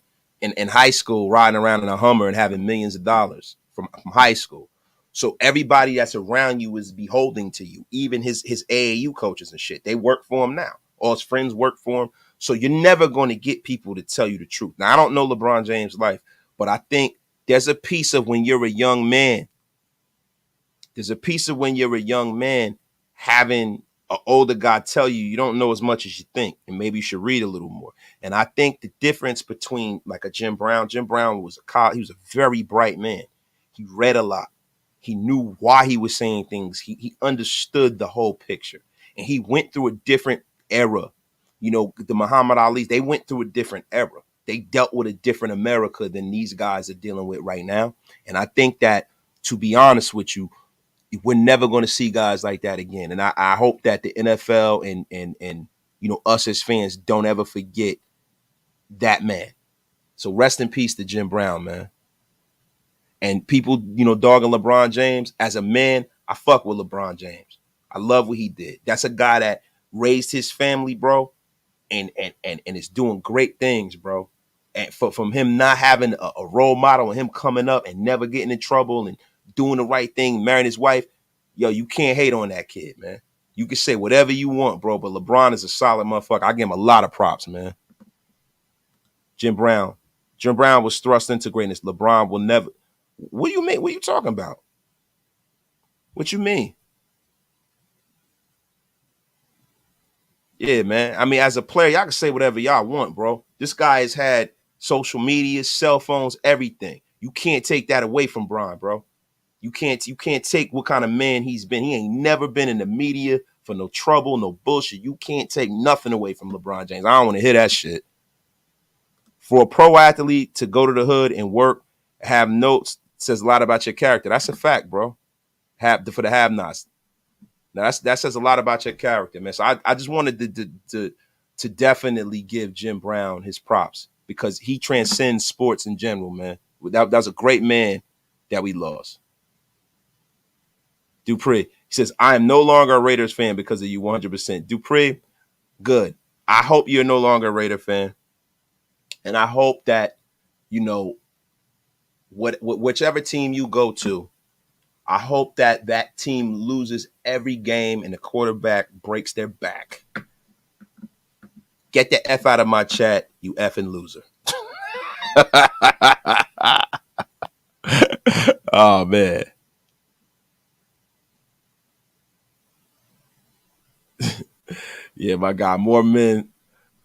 high school riding around in a Hummer and having millions of dollars from high school. So everybody that's around you is beholding to you. Even his AAU coaches and shit. They work for him now. All his friends work for him. So you're never going to get people to tell you the truth. Now, I don't know LeBron James' life, but I think there's a piece of when you're a young man. There's a piece of when you're a young man having an older guy tell you you don't know as much as you think, and maybe you should read a little more. And I think the difference between like a Jim Brown was he was a very bright man. He read a lot. He knew why he was saying things. He understood the whole picture, and he went through a different era. You know, the Muhammad Ali's, they went through a different era. They dealt with a different America than these guys are dealing with right now. And I think that, to be honest with you, we're never going to see guys like that again. And I hope that the NFL and you know, us as fans don't ever forget that man. So rest in peace to Jim Brown, man. And people, you know, dogging LeBron James, as a man, I fuck with LeBron James. I love what he did. That's a guy that raised his family, bro, and is doing great things, bro. And from him not having a role model and him coming up and never getting in trouble and doing the right thing, marrying his wife, yo, you can't hate on that kid, man. You can say whatever you want, bro, but LeBron is a solid motherfucker. I give him a lot of props, man. Jim Brown. Jim Brown was thrust into greatness. LeBron will never. What do you mean? What are you talking about? What you mean? Yeah, man. I mean, as a player, y'all can say whatever y'all want, bro. This guy has had social media, cell phones, everything. You can't take that away from Bron, bro. You can't take what kind of man he's been. He ain't never been in the media for no trouble, no bullshit. You can't take nothing away from LeBron James. I don't want to hear that shit. For a pro athlete to go to the hood and work, have notes, says a lot about your character. That's a fact, bro. For the have-nots. Now that says a lot about your character, man. So I just wanted to definitely give Jim Brown his props because he transcends sports in general, man. That was a great man that we lost. Dupree, he says, I am no longer a Raiders fan because of you 100%. Dupree, good. I hope you're no longer a Raider fan. And I hope that, you know, whichever team you go to, I hope that that team loses every game and the quarterback breaks their back. Get the F out of my chat, you effing loser. Oh, man. Yeah, my God. More men.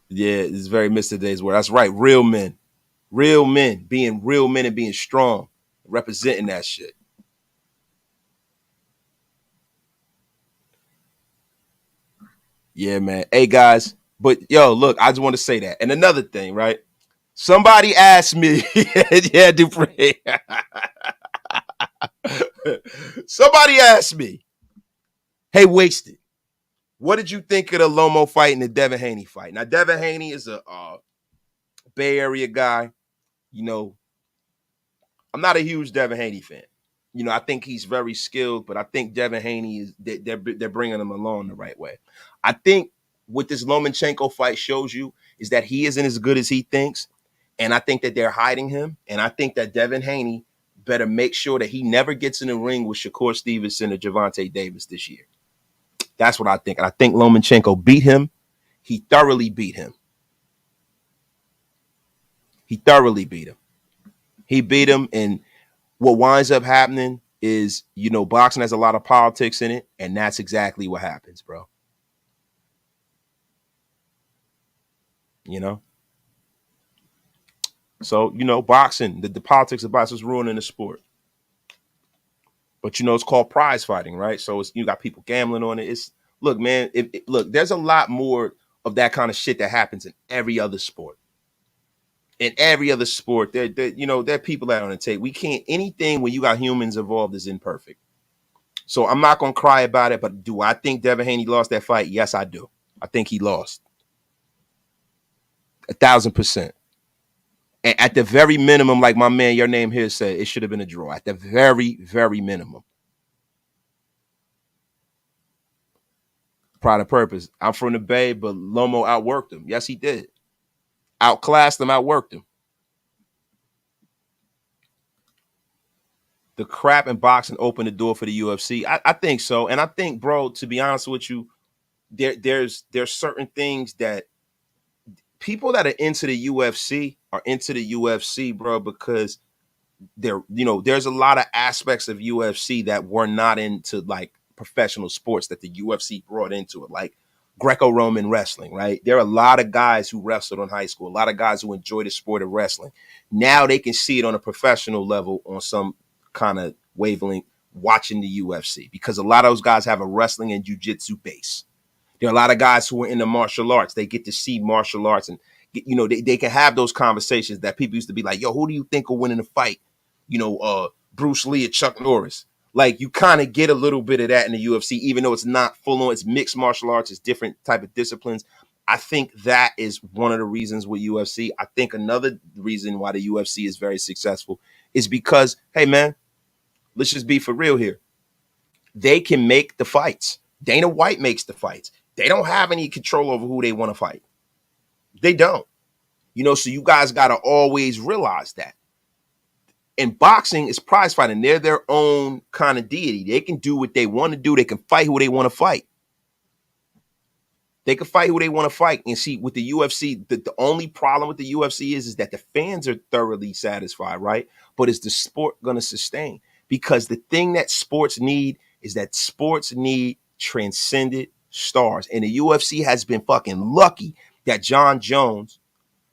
Yeah, it's very missed today's word. That's right. Real men. Real men. Being real men and being strong. Representing that shit. Yeah, man. Hey, guys. But, yo, look, I just want to say that. And another thing, right? Somebody asked me. Yeah, Dupree. Somebody asked me, hey, Wasted, what did you think of the Lomo fight and the Devin Haney fight? Now, Devin Haney is a Bay Area guy. You know, I'm not a huge Devin Haney fan. You know, I think he's very skilled, but I think Devin Haney is they're bringing him along the right way. I think what this Lomachenko fight shows you is that he isn't as good as he thinks, and I think that they're hiding him. And I think that Devin Haney better make sure that he never gets in the ring with Shakur Stevenson or Gervonta Davis this year. That's what I think. And I think Lomachenko beat him. He thoroughly beat him. He thoroughly beat him. He beat him, and what winds up happening is, boxing has a lot of politics in it, and that's exactly what happens, bro. You know? So, boxing, the politics of boxing is ruining the sport. But it's called prize fighting, right? So you got people gambling on it. Look, man, look, there's a lot more of that kind of shit that happens in every other sport. In every other sport, there are people that are on the tape. We can't, anything when you got humans involved is imperfect. So I'm not gonna cry about it, but do I think Devin Haney lost that fight? Yes, I do. I think he lost 1,000%. And at the very minimum, like my man, your name here said, it should have been a draw. At the very, very minimum. Pride of purpose. I'm from the Bay, but Lomo outworked him. Yes, he did. Outclassed him, outworked him. The crap in boxing opened the door for the UFC. I think so. And I think, bro, to be honest with you, there's certain things that people that are into the UFC are into the UFC, bro, because there's a lot of aspects of UFC that were not into like professional sports that the UFC brought into it, like Greco-Roman wrestling, right? There are a lot of guys who wrestled in high school, a lot of guys who enjoy the sport of wrestling. Now they can see it on a professional level on some kind of wavelength watching the UFC, because a lot of those guys have a wrestling and jiu-jitsu base. There are a lot of guys who are into martial arts. They get to see martial arts, and they can have those conversations that people used to be like, yo, who do you think will win in a fight? Bruce Lee or Chuck Norris. Like, you kind of get a little bit of that in the UFC, even though it's not full on. It's mixed martial arts. It's different type of disciplines. I think that is one of the reasons with UFC. I think another reason why the UFC is very successful is because, hey, man, let's just be for real here. They can make the fights. Dana White makes the fights. They don't have any control over who they want to fight. They don't. So you guys got to always realize that. And boxing is prize fighting. They're their own kind of deity. They can do what they want to do. They can fight who they want to fight. They can fight who they want to fight. And see, with the UFC, the only problem with the UFC is that the fans are thoroughly satisfied, right? But is the sport going to sustain? Because the thing that sports need is that sports need transcendent stars. And the UFC has been fucking lucky that John Jones,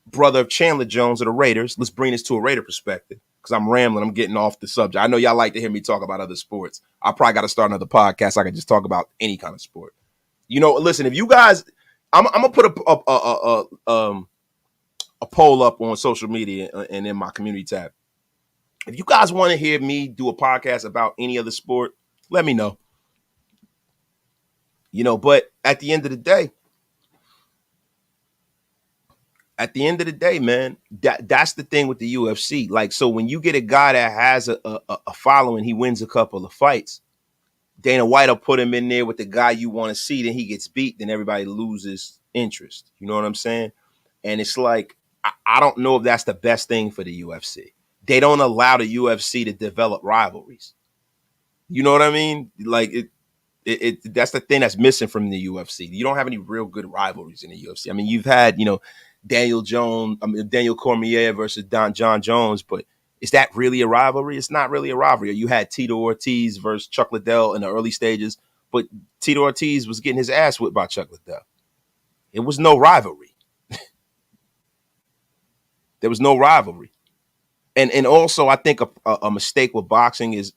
brother of Chandler Jones of the Raiders, let's bring this to a Raider perspective, because I'm rambling. I'm getting off the subject. I know y'all like to hear me talk about other sports. I probably got to start another podcast. I can just talk about any kind of sport. Listen, if you guys, I'm gonna put a poll up on social media and in my community tab. If you guys want to hear me do a podcast about any other sport, let me know. But at the end of the day, man, that's the thing with the UFC. Like, so when you get a guy that has a following, he wins a couple of fights. Dana White will put him in there with the guy you want to see. Then he gets beat. Then everybody loses interest. You know what I'm saying? And it's like, I don't know if that's the best thing for the UFC. They don't allow the UFC to develop rivalries. You know what I mean? Like, that's the thing that's missing from the UFC. You don't have any real good rivalries in the UFC. I mean, you've had, Daniel Cormier versus John Jones, but is that really a rivalry? It's not really a rivalry. You had Tito Ortiz versus Chuck Liddell in the early stages, but Tito Ortiz was getting his ass whipped by Chuck Liddell. It was no rivalry. There was no rivalry. And also, I think a mistake with boxing is,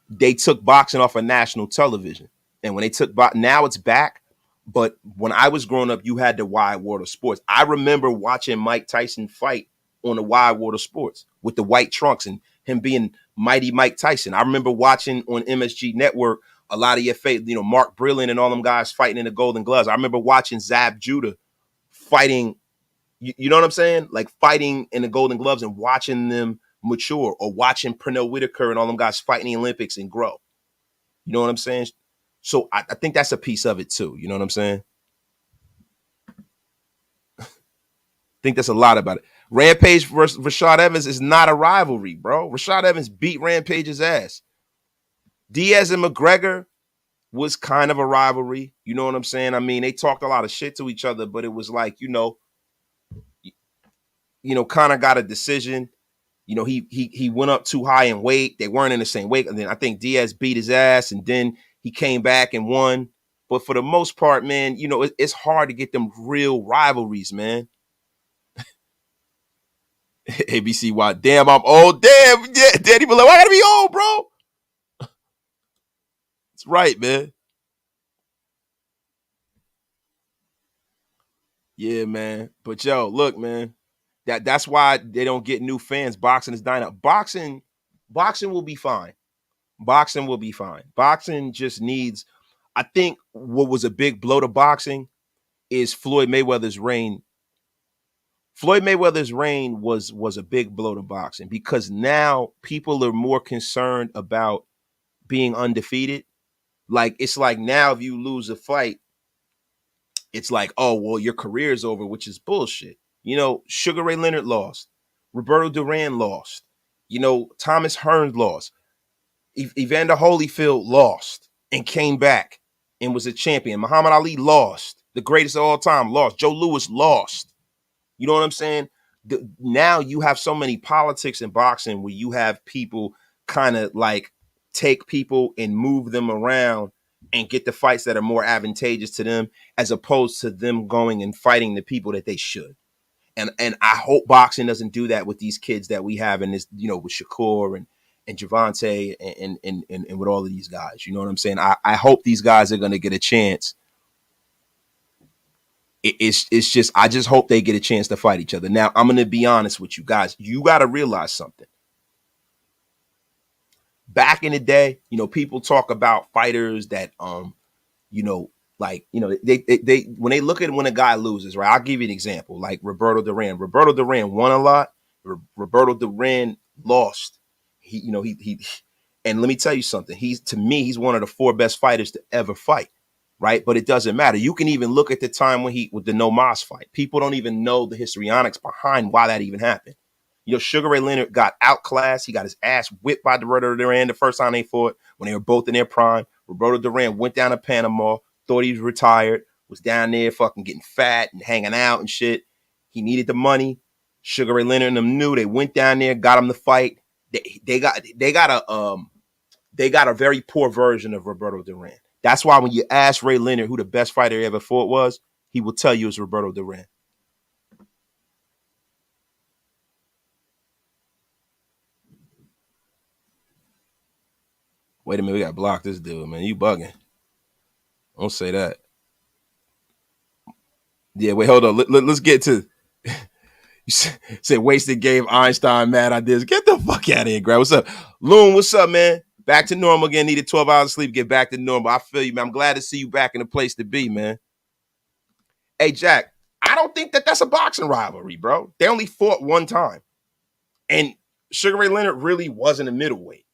they took boxing off of national television. And when they took now it's back. But when I was growing up, you had the Wide World of Sports. I remember watching Mike Tyson fight on the Wide World of Sports with the white trunks and him being mighty Mike Tyson. I remember watching on MSG Network a lot of your favorite, Mark Brilliant and all them guys fighting in the Golden Gloves. I remember watching Zab Judah fighting, you know what I'm saying? Like fighting in the Golden Gloves and watching them mature, or watching Pernell Whitaker and all them guys fighting the Olympics and grow. You know what I'm saying? So I think that's a piece of it too. You know what I'm saying? I think that's a lot about it. Rampage versus Rashad Evans is not a rivalry, bro. Rashad Evans beat Rampage's ass. Diaz and McGregor was kind of a rivalry. You know what I'm saying? I mean, they talked a lot of shit to each other, but it was like, kind of got a decision. He went up too high in weight. They weren't in the same weight. And then I think Diaz beat his ass, and then he came back and won. But for the most part, man, it's hard to get them real rivalries, man. ABC, why? Damn, I'm old. Damn, yeah, Daddy, but like, why I gotta be old, bro? That's right, man. Yeah, man. But yo, look, man. That's why they don't get new fans. Boxing is dying out. Boxing will be fine. Boxing will be fine. Boxing just needs. I think what was a big blow to boxing is Floyd Mayweather's reign. Floyd Mayweather's reign was a big blow to boxing because now people are more concerned about being undefeated. Like it's like now if you lose a fight, it's like, oh well, your career's over, which is bullshit. Sugar Ray Leonard lost, Roberto Duran lost, Thomas Hearns lost, Evander Holyfield lost and came back and was a champion. Muhammad Ali lost, the greatest of all time lost. Joe Louis lost. You know what I'm saying? Now you have so many politics in boxing where you have people kind of like take people and move them around and get the fights that are more advantageous to them as opposed to them going and fighting the people that they should. And I hope boxing doesn't do that with these kids that we have in this, with Shakur and Javante and with all of these guys. You know what I'm saying? I hope these guys are going to get a chance. It's just, I just hope they get a chance to fight each other. Now, I'm going to be honest with you guys. You got to realize something. Back in the day, people talk about fighters that, they when they look at when a guy loses, right? I'll give you an example, like Roberto Duran. Roberto Duran won a lot. Roberto Duran lost. And let me tell you something. To me, he's one of the 4 best fighters to ever fight. Right. But it doesn't matter. You can even look at the time with the No Mas fight. People don't even know the histrionics behind why that even happened. Sugar Ray Leonard got outclassed. He got his ass whipped by Roberto Duran the first time they fought when they were both in their prime. Roberto Duran went down to Panama, thought he was retired, was down there fucking getting fat and hanging out and shit. He needed the money. Sugar Ray Leonard and them knew. They went down there, got him to fight. They got a very poor version of Roberto Duran. That's why when you ask Ray Leonard who the best fighter he ever fought was, he will tell you it's Roberto Duran. Wait a minute, we got to block this dude, man. You bugging. Don't say that. Yeah, wait, hold on. Let's get to. You said wasted game, Einstein, mad ideas. Get the fuck out of here, Greg. What's up? Loon, what's up, man? Back to normal again. Needed 12 hours of sleep. Get back to normal. I feel you, man. I'm glad to see you back in the place to be, man. Hey, Jack, I don't think that's a boxing rivalry, bro. They only fought one time. And Sugar Ray Leonard really wasn't a middleweight.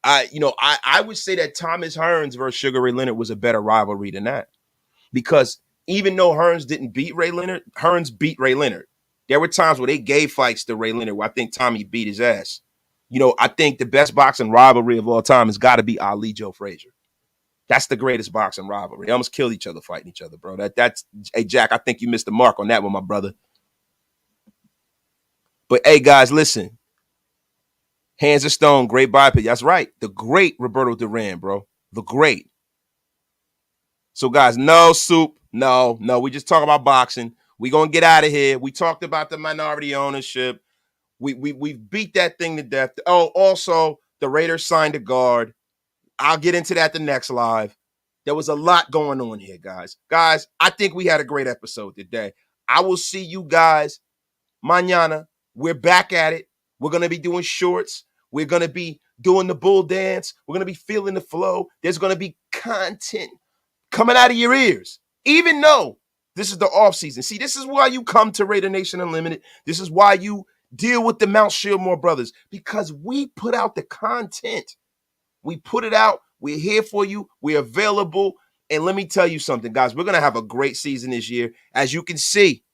I would say that Thomas Hearns versus Sugar Ray Leonard was a better rivalry than that. Because even though Hearns didn't beat Ray Leonard, Hearns beat Ray Leonard. There were times where they gave fights to Ray Leonard where I think Tommy beat his ass. I think the best boxing rivalry of all time has got to be Ali Joe Frazier. That's the greatest boxing rivalry. They almost killed each other fighting each other, bro. That's hey, Jack, I think you missed the mark on that one, my brother. But hey, guys, listen. Hands of Stone, great biped. That's right. The great Roberto Duran, bro. The great. So, guys, no soup. No. We just talk about boxing. We gonna get out of here. We talked about the minority ownership. We beat that thing to death. Oh, also, the Raiders signed a guard. I'll get into that the next live. There was a lot going on here, guys. Guys, I think we had a great episode today. I will see you guys mañana. We're back at it. We're going to be doing shorts. We're going to be doing the bull dance. We're going to be feeling the flow. There's going to be content coming out of your ears, even though this is the off season. See, this is why you come to Raider Nation Unlimited. This is why you deal with the Mount Shieldmore brothers, because we put out the content. We put it out. We're here for you. We're available. And let me tell you something, guys. We're going to have a great season this year. As you can see,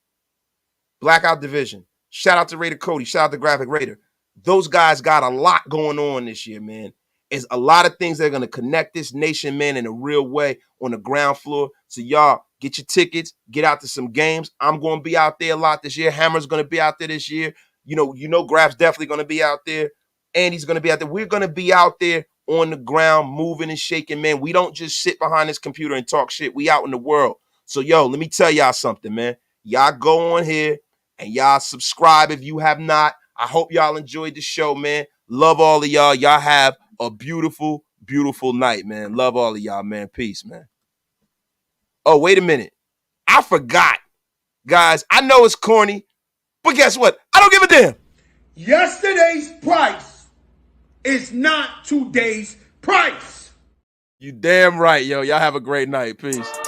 Blackout Division. Shout out to Raider Cody. Shout out to Graphic Raider. Those guys got a lot going on this year, man. It's a lot of things that are going to connect this nation, man, in a real way on the ground floor. So y'all Get your tickets. Get out to some games. I'm going to be out there a lot this year. Hammer's going to be out there this year. You know, Graf's definitely going to be out there. Andy's going to be out there. We're going to be out there on the ground, moving and shaking, man. We don't just sit behind this computer and talk shit. We out in the world. So, yo, let me tell y'all something, man. Y'all go on here and y'all subscribe if you have not. I hope y'all enjoyed the show, man. Love all of y'all. Y'all have a beautiful, beautiful night, man. Love all of y'all, man. Peace, man. Oh, wait a minute. I forgot. Guys, I know it's corny, but guess what? I don't give a damn. Yesterday's price is not today's price. You damn right, yo. Y'all have a great night. Peace.